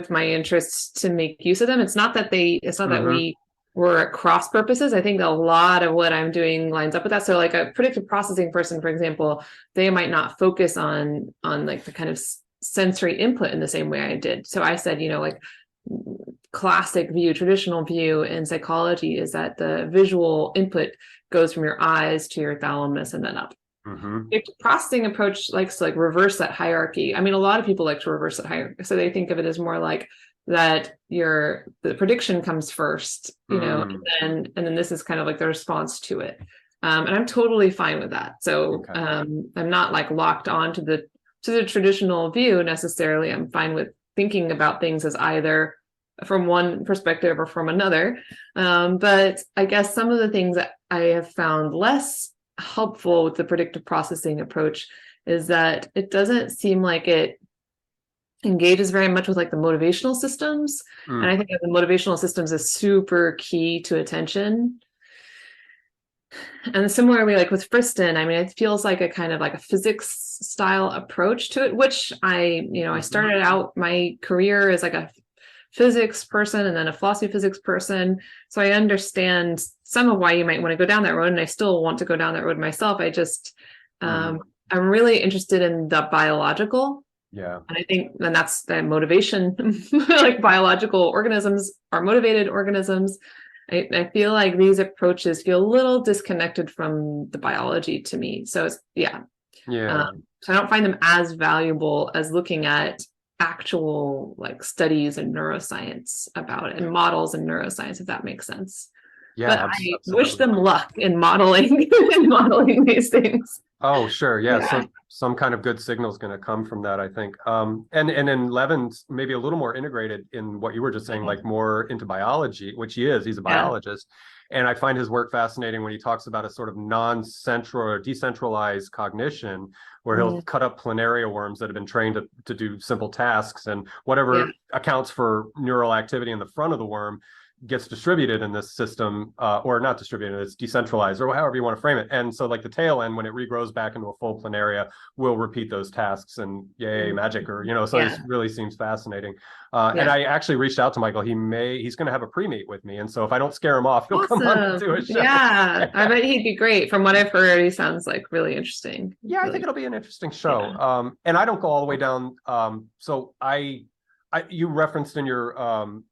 my interests to make use of them. It's not that we were at cross purposes. I think a lot of what I'm doing lines up with that. So like a predictive processing person, for example, they might not focus on like the kind of sensory input in the same way I did. So I said, like classic view, traditional view in psychology is that the visual input goes from your eyes to your thalamus and then up. The processing approach likes to like reverse that hierarchy. I mean, a lot of people like to reverse that hierarchy. So they think of it as more like that the prediction comes first, and then this is kind of like the response to it. And I'm totally fine with that. So I'm not like locked on to the traditional view necessarily. I'm fine with thinking about things as either from one perspective or from another. But I guess some of the things that I have found less helpful with the predictive processing approach is that it doesn't seem like it engages very much with like the motivational systems. And I think that the motivational systems is super key to attention. And similarly, like with Friston, I mean, it feels like a kind of like a physics style approach to it, which I started out my career as like a physics person and then a philosophy of physics person. So I understand some of why you might want to go down that road. And I still want to go down that road myself. I just, I'm really interested in the biological. Yeah. And I think, and that's the motivation, like biological organisms are motivated organisms. I feel like these approaches feel a little disconnected from the biology to me. So it's, so I don't find them as valuable as looking at actual like studies in neuroscience about it and models in neuroscience, if that makes sense. Yeah, but I wish them luck in modeling these things. Oh, sure. Yeah. So some kind of good signal is going to come from that, I think. And then Levin's maybe a little more integrated in what you were just saying, like more into biology, which he is. He's a biologist. And I find his work fascinating when he talks about a sort of non-central or decentralized cognition, where he'll cut up planaria worms that have been trained to do simple tasks, and whatever accounts for neural activity in the front of the worm gets distributed in this system, or not distributed, it's decentralized, or however you want to frame it. And so like the tail end, when it regrows back into a full planaria, will repeat those tasks, and yay, magic, or, so this really seems fascinating. And I actually reached out to Michael. He's going to have a pre-meet with me. And so if I don't scare him off, he'll come on and do a show. Yeah, I bet he'd be great. From what I've heard, he sounds like really interesting. Yeah, I think it'll be an interesting show. And I don't go all the way down. So you referenced in your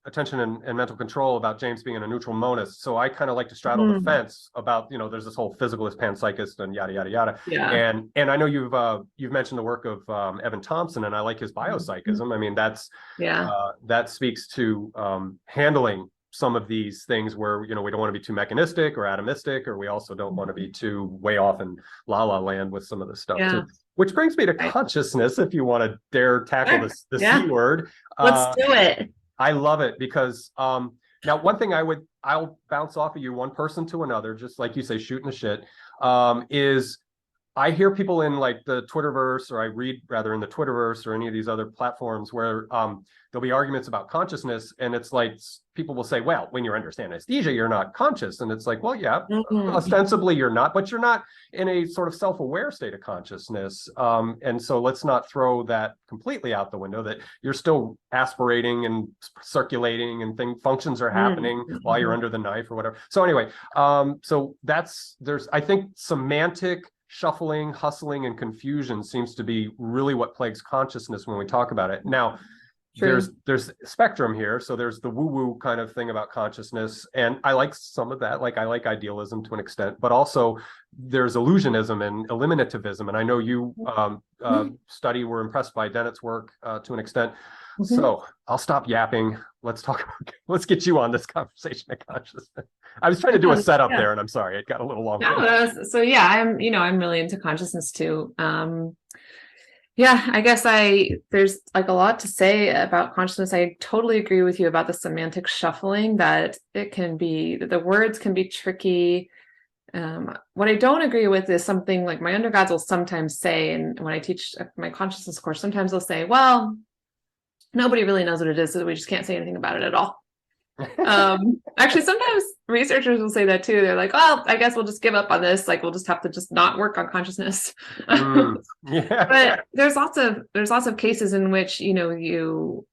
attention and mental control about James being a neutral monist. So I kind of like to straddle the fence about, there's this whole physicalist, panpsychist, and yada, yada, yada. Yeah. And I know you've mentioned the work of Evan Thompson, and I like his biopsychism. I mean, that speaks to handling some of these things where, we don't want to be too mechanistic or atomistic, or we also don't want to be too way off in la la land with some of this stuff too. Which brings me to consciousness, if you want to dare tackle the C word. Let's do it. I love it because now one thing I'll bounce off of you, one person to another, just like you say, shooting the shit, is I hear people in like the Twitterverse, or I read rather in the Twitterverse or any of these other platforms where there'll be arguments about consciousness, and it's like people will say, well, when you're under anesthesia, you're not conscious. And it's like, well, yeah, ostensibly you're not, but you're not in a sort of self-aware state of consciousness. And so let's not throw that completely out the window, that you're still aspirating and circulating and functions are happening while you're under the knife or whatever. So anyway, so there's, I think, semantic shuffling, hustling, and confusion seems to be really what plagues consciousness when we talk about it. Now, there's spectrum here. So there's the woo-woo kind of thing about consciousness. And I like some of that. Like I like idealism to an extent, but also there's illusionism and eliminativism. And I know you were impressed by Dennett's work to an extent. So I'll stop yapping. Let's get you on this conversation of consciousness. I was trying to do a setup there, and I'm sorry, it got a little long. So yeah, I'm really into consciousness too. Yeah, I guess there's like a lot to say about consciousness. I totally agree with you about the semantic shuffling, that the words can be tricky. What I don't agree with is something like my undergrads will sometimes say, and when I teach my consciousness course, sometimes they'll say, well, nobody really knows what it is, so we just can't say anything about it at all. Actually, sometimes researchers will say that too. They're like, "Oh, I guess we'll just give up on this. Like, we'll just have to just not work on consciousness." Yeah. But there's lots of cases in which you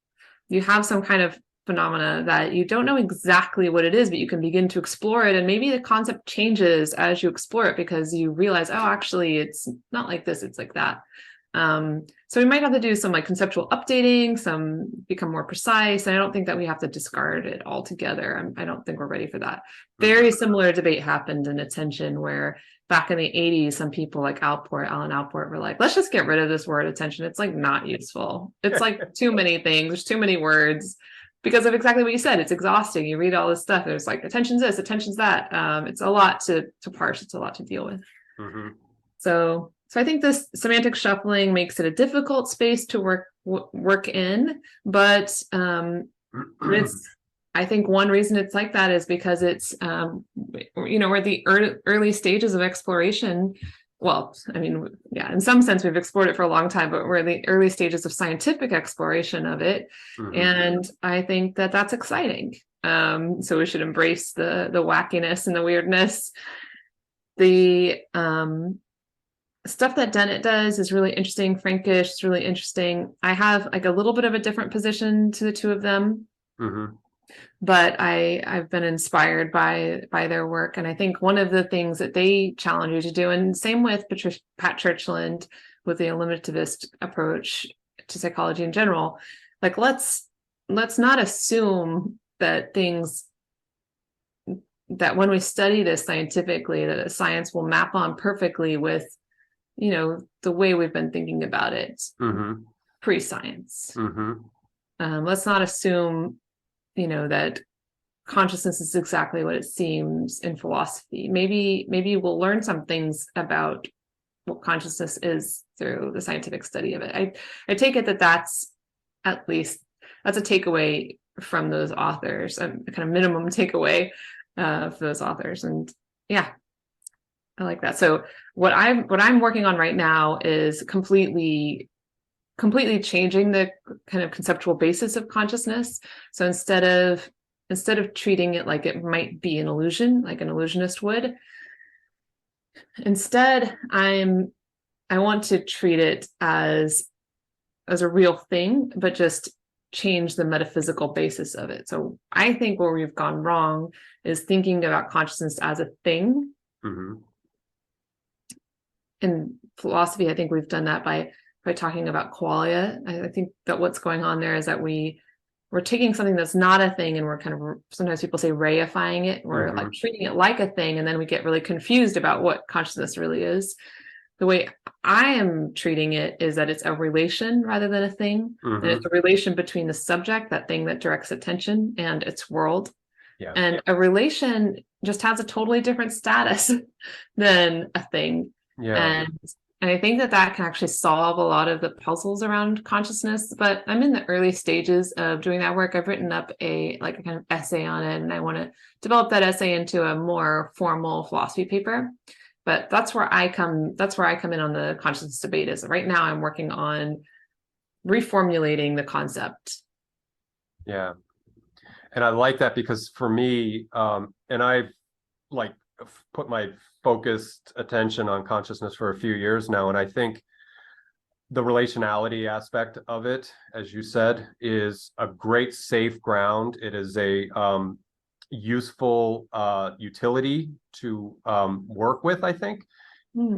have some kind of phenomena that you don't know exactly what it is, but you can begin to explore it, and maybe the concept changes as you explore it because you realize, oh, actually, it's not like this; it's like that. So we might have to do some like conceptual updating, some become more precise. And I don't think that we have to discard it altogether. I don't think we're ready for that. Very similar debate happened in attention, where back in the 80s, some people like Alan Allport were like, let's just get rid of this word attention. It's like not useful. It's like too many things. There's too many words because of exactly what you said. It's exhausting. You read all this stuff. There's like attention's this, attention's that. It's a lot to parse. It's a lot to deal with. So I think this semantic shuffling makes it a difficult space to work in, but I think one reason it's like that is because it's we're the early stages of exploration. Well, I mean, yeah, in some sense we've explored it for a long time, but we're in the early stages of scientific exploration of it, and I think that that's exciting. So we should embrace the wackiness and the weirdness. The stuff that Dennett does is really interesting. Frankish is really interesting. I have like a little bit of a different position to the two of them, but I've been inspired by their work. And I think one of the things that they challenge you to do, and same with Pat Churchland with the eliminativist approach to psychology in general, like let's not assume that that when we study this scientifically, that science will map on perfectly with the way we've been thinking about it pre-science. Let's not assume, that consciousness is exactly what it seems in philosophy. Maybe we'll learn some things about what consciousness is through the scientific study of it. I take it that's a takeaway from those authors, a kind of minimum takeaway for those authors. And yeah, I like that. So what I'm working on right now is completely changing the kind of conceptual basis of consciousness. So instead of treating it like it might be an illusion, like an illusionist would, instead I want to treat it as a real thing, but just change the metaphysical basis of it. So I think where we've gone wrong is thinking about consciousness as a thing. In philosophy, I think we've done that by talking about qualia. I think that what's going on there is that we're taking something that's not a thing, and we're kind of, sometimes people say, reifying it. We're like treating it like a thing, and then we get really confused about what consciousness really is. The way I am treating it is that it's a relation rather than a thing. And it's a relation between the subject, that thing that directs attention, and its world. And a relation just has a totally different status than a thing. And I think that can actually solve a lot of the puzzles around consciousness, but I'm in the early stages of doing that work. I've written up a kind of essay on it, and I want to develop that essay into a more formal philosophy paper. But that's where I come in on the consciousness debate. Is right now I'm working on reformulating the concept. Yeah. And I like that because for me, and I've like put my focused attention on consciousness for a few years now. And I think the relationality aspect of it, as you said, is a great safe ground. It is a useful utility to work with, I think.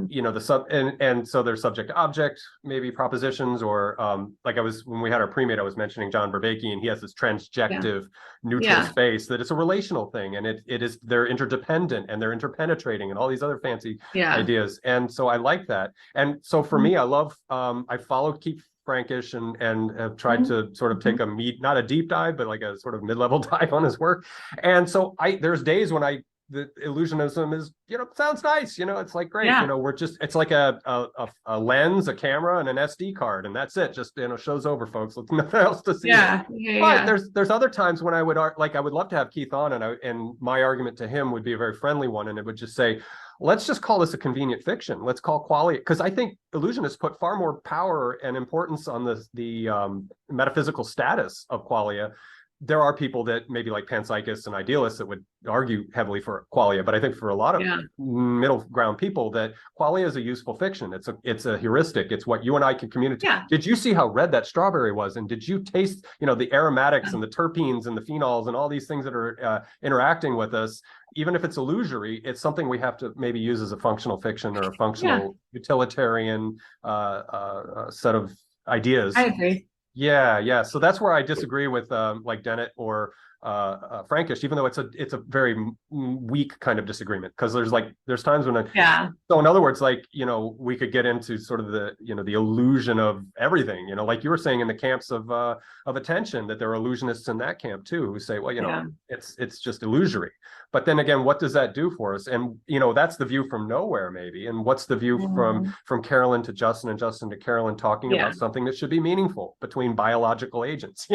You know, the sub and so there's subject to object, maybe propositions, or like when we had our pre-meet, I was mentioning John Vervaeke, and he has this transjective neutral space that it's a relational thing, and it is, they're interdependent and they're interpenetrating and all these other fancy ideas. And so I like that. And so for me, I love I followed Keith Frankish and have tried to sort of take not a deep dive, but like a sort of mid-level dive on his work. And so there's days when the illusionism is, sounds nice, it's like great, it's like a lens, a camera, and an SD card, and that's it. Just show's over, folks. There's nothing else to see. But there's other times when I would love to have Keith on, and my argument to him would be a very friendly one, and it would just say, let's just call this a convenient fiction. Let's call qualia, because I think illusionists put far more power and importance on the metaphysical status of qualia. There are people that maybe like panpsychists and idealists that would argue heavily for qualia, but I think for a lot of middle ground people, that qualia is a useful fiction. It's a heuristic. It's what you and I can communicate. Did you see how red that strawberry was? And did you taste, the aromatics and the terpenes and the phenols and all these things that are interacting with us? Even if it's illusory, it's something we have to maybe use as a functional fiction or a functional utilitarian set of ideas. I agree. Yeah. So that's where I disagree with like Dennett or Frankish, even though it's a very weak kind of disagreement, because there's times when so in other words, we could get into sort of the the illusion of everything, like you were saying in the camps of attention, that there are illusionists in that camp too who say, well, it's just illusory. But then again, what does that do for us? And that's the view from nowhere, maybe. And what's the view from Carolyn to Justin, and Justin to Carolyn, talking about something that should be meaningful between biological agents?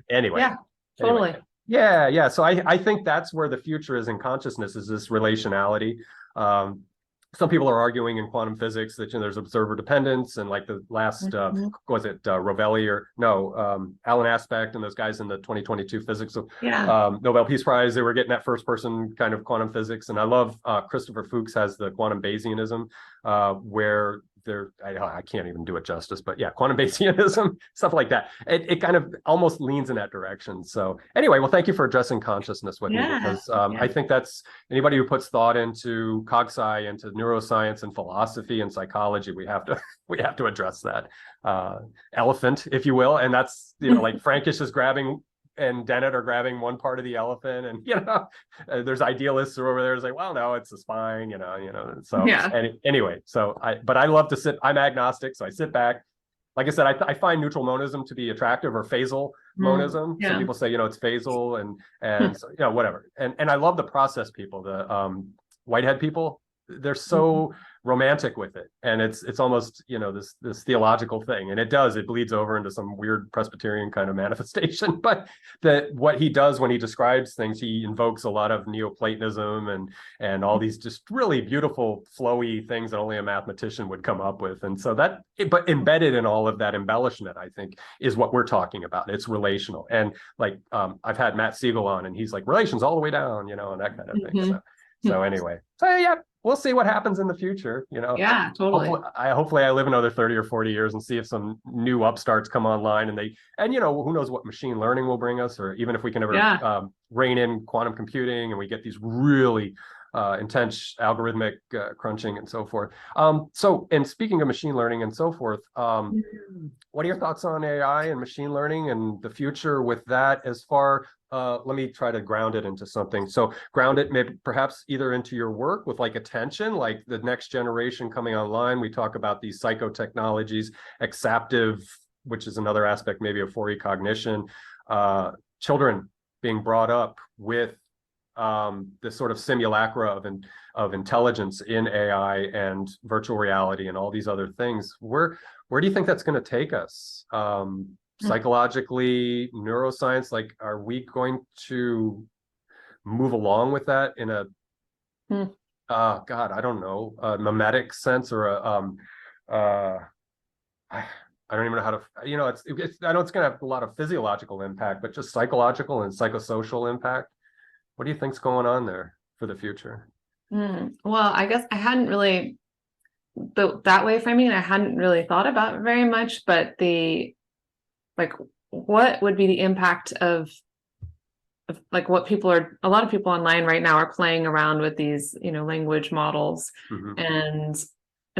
Anyway. Totally. Yeah. So I think that's where the future is in consciousness, is this relationality. Some people are arguing in quantum physics that there's observer dependence, and like the last was it Rovelli or Alan Aspect and those guys in the 2022 physics Nobel Peace Prize, they were getting that first person kind of quantum physics. And I love Christopher Fuchs has the quantum Bayesianism, where I can't even do it justice, but quantum Bayesianism, stuff like that. It kind of almost leans in that direction. So anyway, well, thank you for addressing consciousness with me, because I think that's anybody who puts thought into cogsci, into neuroscience and philosophy and psychology, we have to address that elephant, if you will. And that's, like Frankish is grabbing and Dennett are grabbing one part of the elephant, and there's idealists over there like, well, no, it's the spine, so anyway, so I love to sit, I'm agnostic, so I sit back. Like I said, I find neutral monism to be attractive, or phasal monism. Some people say it's phasal, and so, whatever. And I love the process people, the Whitehead people. They're so romantic with it, and it's almost this theological thing, and it bleeds over into some weird Presbyterian kind of manifestation. But what he does when he describes things, he invokes a lot of Neoplatonism and all these just really beautiful flowy things that only a mathematician would come up with. And so but embedded in all of that embellishment, I think, is what we're talking about. It's relational, and like I've had Matt Siegel on, and he's like, relations all the way down, and that kind of thing. So anyway, we'll see what happens in the future. Yeah, totally. Hopefully I live another 30 or 40 years and see if some new upstarts come online, and who knows what machine learning will bring us, or even if we can ever rein in quantum computing and we get these really intense algorithmic crunching and so forth. And speaking of machine learning and so forth, what are your thoughts on AI and machine learning and the future with that? Let me try to ground it into something. So ground it maybe perhaps either into your work with like attention, like the next generation coming online. We talk about these psychotechnologies, exaptive, which is another aspect maybe of forecognition, children being brought up with this sort of simulacra of intelligence in AI and virtual reality and all these other things. Where do you think that's going to take us? Psychologically, neuroscience, like, are we going to move along with that in a God, I don't know, a mimetic sense or uh, I don't even know how to, I know it's going to have a lot of physiological impact, but just psychological and psychosocial impact. What do you think's going on there for the future? Well, I guess I hadn't really that way framing, I hadn't really thought about very much, but like what would be the impact of like what a lot of people online right now are playing around with these, language models and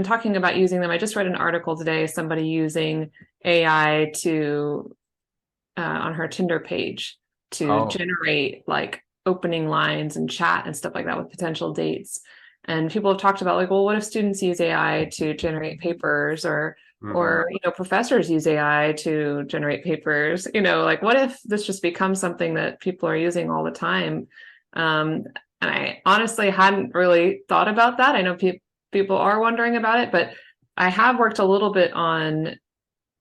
talking about using them. I just read an article today, somebody using AI to on her Tinder page to generate like opening lines and chat and stuff like that with potential dates. And people have talked about like, well, what if students use AI to generate papers or professors use AI to generate papers, like what if this just becomes something that people are using all the time? And I honestly hadn't really thought about that. I know people are wondering about it, but I have worked a little bit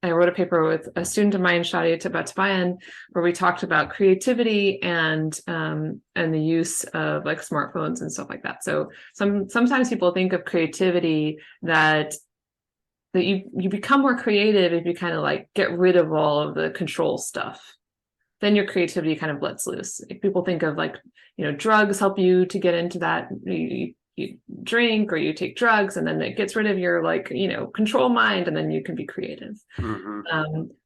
I wrote a paper with a student of mine, Shadia Tabatabayan, where we talked about creativity and the use of like smartphones and stuff like that. So sometimes people think of creativity that you become more creative if you kind of like get rid of all of the control stuff. Then your creativity kind of lets loose. If people think of like, drugs help you to get into that. You drink or you take drugs and then it gets rid of your like control mind and then you can be creative.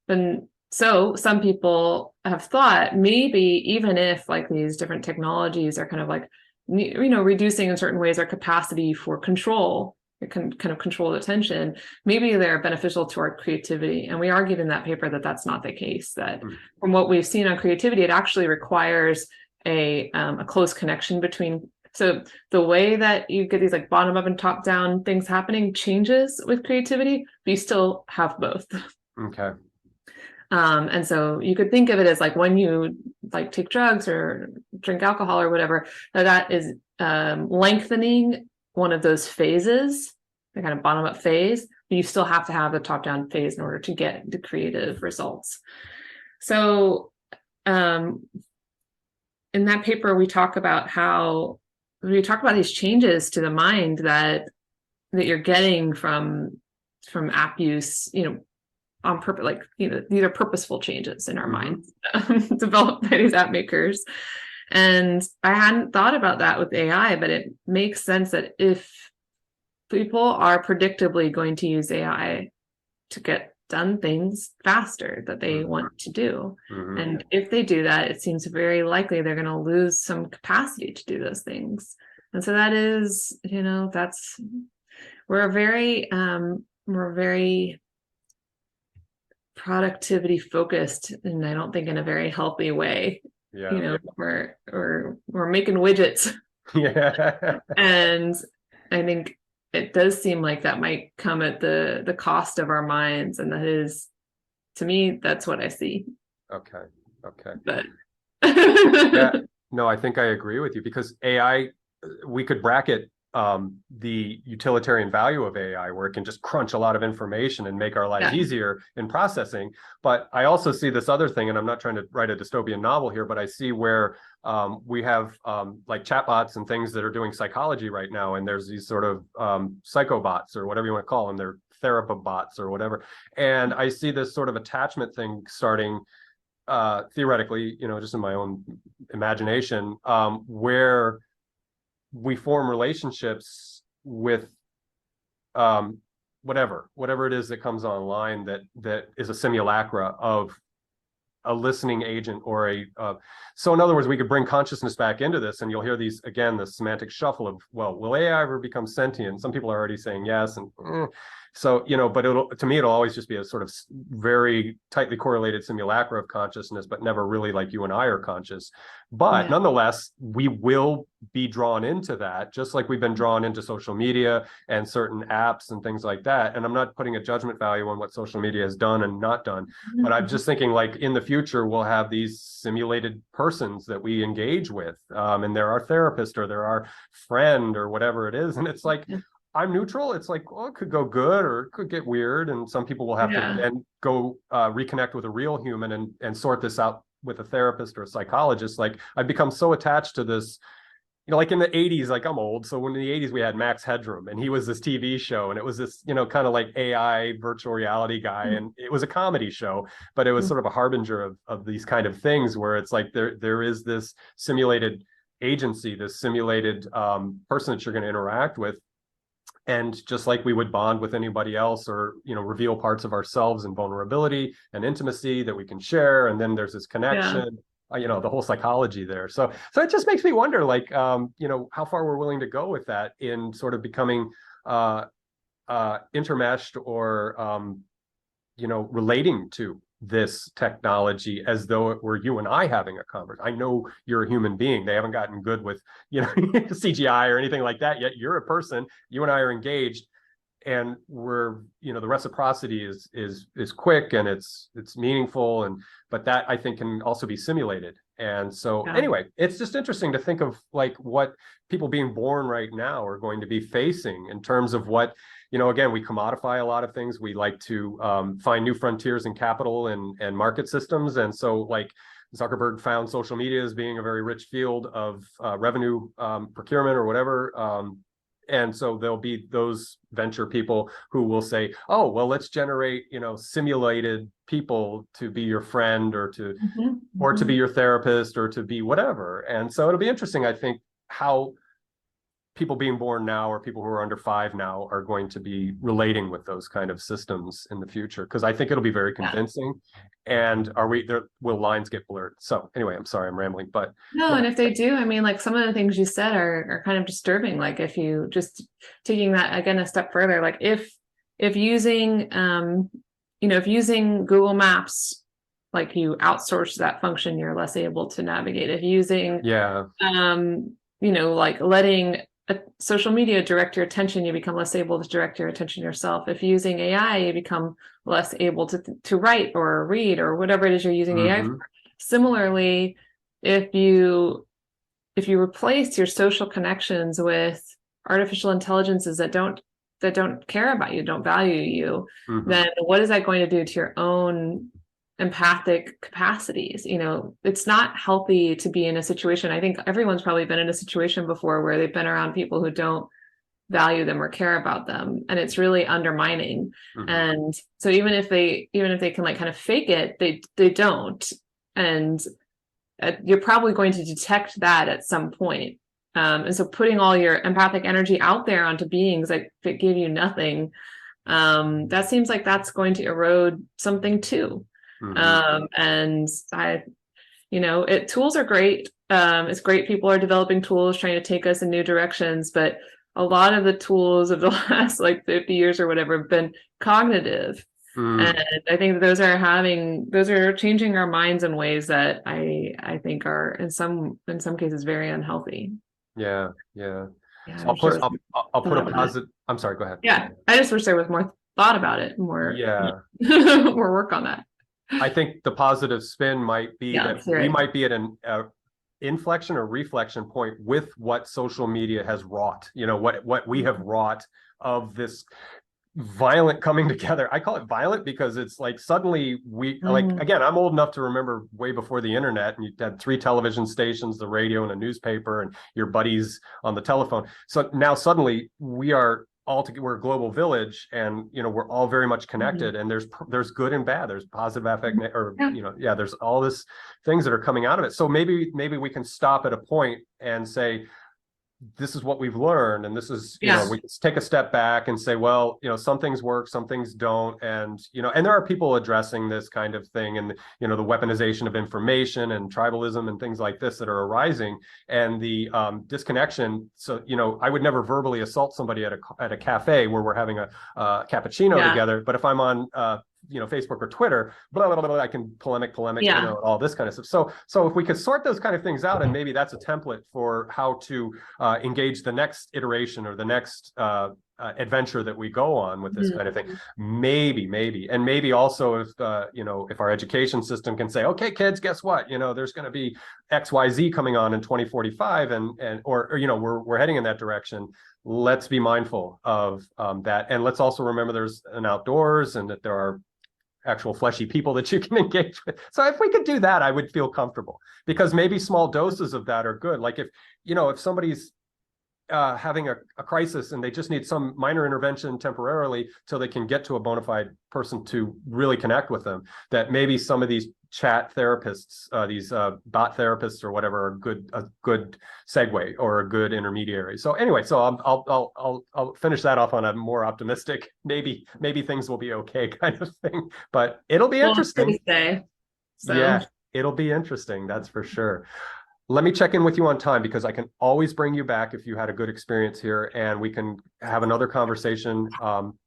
And so some people have thought maybe even if like these different technologies are kind of like reducing in certain ways our capacity for control, it can kind of control attention, maybe they're beneficial to our creativity. And we argued in that paper that that's not the case, that from what we've seen on creativity, it actually requires a close connection between. So the way that you get these like bottom up and top down things happening changes with creativity, but you still have both. Okay. And so you could think of it as like when you like take drugs or drink alcohol or whatever, that is lengthening one of those phases, the kind of bottom up phase, but you still have to have the top down phase in order to get the creative results. So in that paper, we talk about these changes to the mind that you're getting from app use, on purpose, like, these are purposeful changes in our minds developed by these app makers. And I hadn't thought about that with AI, but it makes sense that if people are predictably going to use AI to get done things faster that they want to do. And if they do that, it seems very likely they're going to lose some capacity to do those things. And so that is, we're very productivity focused, and I don't think in a very healthy way. We're making widgets. Yeah. And I think it does seem like that might come at the cost of our minds, and that is, to me, that's what I see. Okay. But yeah, no, I think I agree with you, because AI, we could bracket the utilitarian value of AI, where it can just crunch a lot of information and make our lives easier in processing. But I also see this other thing, and I'm not trying to write a dystopian novel here, but I see where we have like chatbots and things that are doing psychology right now, and there's these sort of psychobots, or whatever you want to call them, they're therapobots or whatever. And I see this sort of attachment thing starting theoretically, just in my own imagination, where we form relationships with whatever it is that comes online that is a simulacra of a listening agent or so in other words, we could bring consciousness back into this, and you'll hear these again, the semantic shuffle of, well, will AI ever become sentient? Some people are already saying yes, and so but to me it'll always just be a sort of very tightly correlated simulacra of consciousness, but never really like you and I are conscious. But nonetheless, we will be drawn into that, just like we've been drawn into social media and certain apps and things like that. And I'm not putting a judgment value on what social media has done and not done, but I'm just thinking, like, in the future, we'll have these simulated persons that we engage with, and they're our therapist or they're our friend or whatever it is. And it's like, I'm neutral. It's like, well, it could go good or it could get weird. And some people will have to then go reconnect with a real human and sort this out with a therapist or a psychologist. Like, I've become so attached to this, like in the 80s, like I'm old. So when in the 80s we had Max Headroom, and he was this TV show, and it was this, kind of like AI virtual reality guy. And it was a comedy show, but it was sort of a harbinger of these kind of things where it's like there is this simulated agency, this simulated person that you're going to interact with. And just like we would bond with anybody else, or, reveal parts of ourselves and vulnerability and intimacy that we can share. And then there's this connection, the whole psychology there. So it just makes me wonder, like, how far we're willing to go with that in sort of becoming intermeshed, or, relating to this technology as though it were you and I having a conversation. I know you're a human being. They haven't gotten good with, CGI or anything like that yet. You're a person. You and I are engaged, and we're, the reciprocity is quick, and it's meaningful, but that I think can also be simulated. And so anyway, it's just interesting to think of like what people being born right now are going to be facing in terms of what, again, we commodify a lot of things. We like to find new frontiers in capital and market systems. And so like Zuckerberg found social media as being a very rich field of revenue procurement or whatever. And so there'll be those venture people who will say, oh, well, let's generate, simulated people to be your friend, or to be your therapist, or to be whatever. And so it'll be interesting, I think, how people being born now, or people who are under 5 now, are going to be relating with those kind of systems in the future, because I think it'll be very convincing. And will lines get blurred? So anyway, I'm sorry, I'm rambling, but no. And if they do, I mean, like some of the things you said are kind of disturbing. Like if you just taking that again a step further, like if using if using Google Maps, like you outsource that function, you're less able to navigate. If using like letting a social media direct your attention, you become less able to direct your attention yourself. If using AI, you become less able to write or read or whatever it is you're using AI for. Similarly, if you replace your social connections with artificial intelligences that don't care about you, don't value you, then what is that going to do to your own empathic capacities? It's not healthy to be in a situation. I think everyone's probably been in a situation before where they've been around people who don't value them or care about them, and it's really undermining. And so even if they can like kind of fake it, they don't. And you're probably going to detect that at some point. And so putting all your empathic energy out there onto beings that give you nothing, that seems like that's going to erode something too. And tools are great. It's great people are developing tools trying to take us in new directions, but a lot of the tools of the last like 50 years or whatever have been cognitive. And I think those are changing our minds in ways that I think are in some cases very unhealthy. Yeah. So I'll put a positive. I'm sorry, go ahead. Yeah. I just wish there was more thought about it, more more work on that. I think the positive spin might be that we might be at an inflection or reflection point with what social media has wrought, what we have wrought of this violent coming together. I call it violent because it's like suddenly like, again, I'm old enough to remember way before the internet, and you had 3 television stations, the radio, and a newspaper, and your buddies on the telephone. So now suddenly we're a global village, and we're all very much connected, and there's good and bad, there's positive affect, or there's all this things that are coming out of it. So maybe we can stop at a point and say, this is what we've learned, and this is we can take a step back and say, well, some things work, some things don't, and and there are people addressing this kind of thing, and the weaponization of information and tribalism and things like this that are arising, and the disconnection. So I would never verbally assault somebody at a cafe where we're having a cappuccino together, but if I'm on Facebook or Twitter, blah, blah, blah, blah, I can polemic, all this kind of stuff. So if we could sort those kind of things out, and maybe that's a template for how to engage the next iteration or the next adventure that we go on with this kind of thing. Maybe also if if our education system can say, okay, kids, guess what? There's going to be XYZ coming on in 2045, or we're heading in that direction. Let's be mindful of that, and let's also remember there's an outdoors, and that there are actual fleshy people that you can engage with. So if we could do that, I would feel comfortable, because maybe small doses of that are good. Like if somebody's having a crisis and they just need some minor intervention temporarily till they can get to a bona fide person to really connect with them, that maybe some of these chat therapists, these bot therapists or whatever, are a good segue or a good intermediary. So anyway, so I'll finish that off on a more optimistic, maybe things will be okay kind of thing, but it'll be interesting. Yeah, it'll be interesting, that's for sure. Let me check in with you on time, because I can always bring you back if you had a good experience here, and we can have another conversation.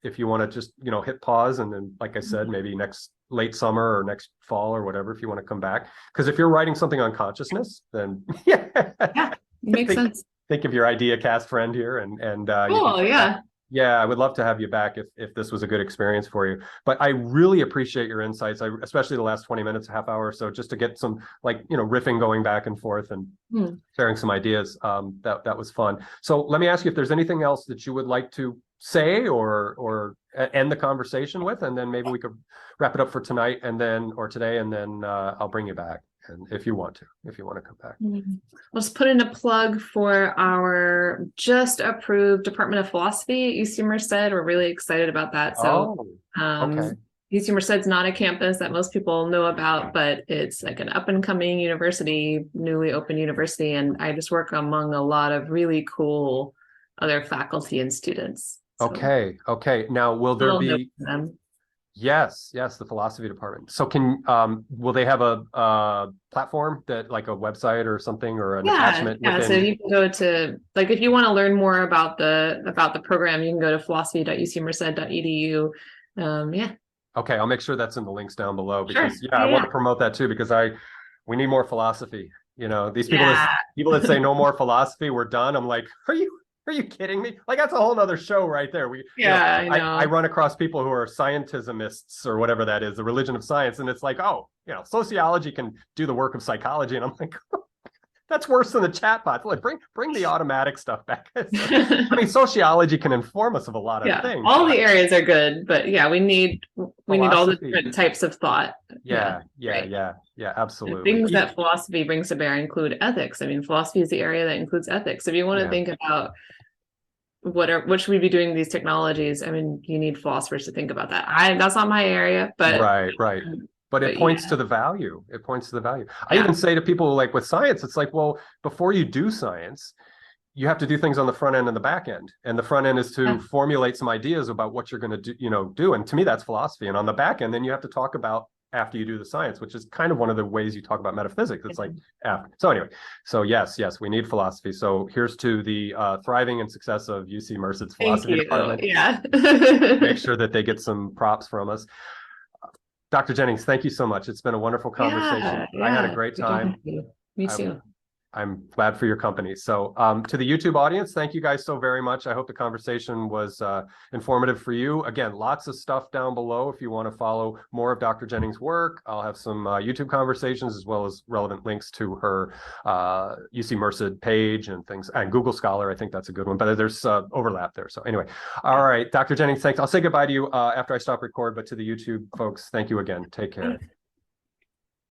If you want to just, hit pause, and then, like I said, maybe next late summer or next fall or whatever, if you want to come back. Because if you're writing something on consciousness, then yeah, makes sense. Think of your idea cast friend here, and cool, yeah. Yeah, I would love to have you back if this was a good experience for you. But I really appreciate your insights, especially the last 20 minutes, half hour or so, just to get some riffing going back and forth and sharing some ideas. That was fun. So let me ask you if there's anything else that you would like to say or end the conversation with, and then maybe we could wrap it up for tonight or today, and then I'll bring you back. And if you want to come back. Let's put in a plug for our just approved Department of Philosophy at UC Merced. We're really excited about that. So okay. UC Merced's not a campus that most people know about, but it's like an up and coming university, newly open university. And I just work among a lot of really cool other faculty and students. So okay. Now, will there be... Yes, the philosophy department. So will they have a platform that, like a website or something, or an attachment? Yeah, so you can go to, like, if you want to learn more about the program, you can go to philosophy.ucmerced.edu. Yeah. Okay, I'll make sure that's in the links down below, because I want to promote that too, because we need more philosophy. These people that say no more philosophy, we're done. I'm like, Are you kidding me? Like, that's a whole nother show right there. I know. I run across people who are scientismists or whatever that is, the religion of science. And it's like, sociology can do the work of psychology. And I'm like, that's worse than the chatbot. Like, bring the automatic stuff back. I mean, sociology can inform us of a lot of things. All the areas are good, but we need all the different types of thought. Yeah, absolutely. The things that philosophy brings to bear include ethics. I mean, philosophy is the area that includes ethics. If you want to think about what should we be doing with these technologies, I mean, you need philosophers to think about that. That's not my area, but right. But it points to the value. It points to the value. I even say to people, like, with science, it's like, well, before you do science, you have to do things on the front end and the back end. And the front end is to formulate some ideas about what you're going to do. And to me, that's philosophy. And on the back end, then you have to talk about after you do the science, which is kind of one of the ways you talk about metaphysics. It's like after. So anyway, yes, we need philosophy. So here's to the thriving and success of UC Merced's philosophy department. Yeah. Make sure that they get some props from us. Dr. Jennings, thank you so much. It's been a wonderful conversation. I had a great time. Me too. I'm glad for your company. So to the YouTube audience, thank you guys so very much. I hope the conversation was informative for you. Again, lots of stuff down below if you want to follow more of Dr. Jennings' work. I'll have some YouTube conversations as well as relevant links to her UC Merced page and things. And Google Scholar, I think that's a good one, but there's overlap there. So anyway, all right, Dr. Jennings, thanks. I'll say goodbye to you after I stop record, but to the YouTube folks, thank you again. Take care.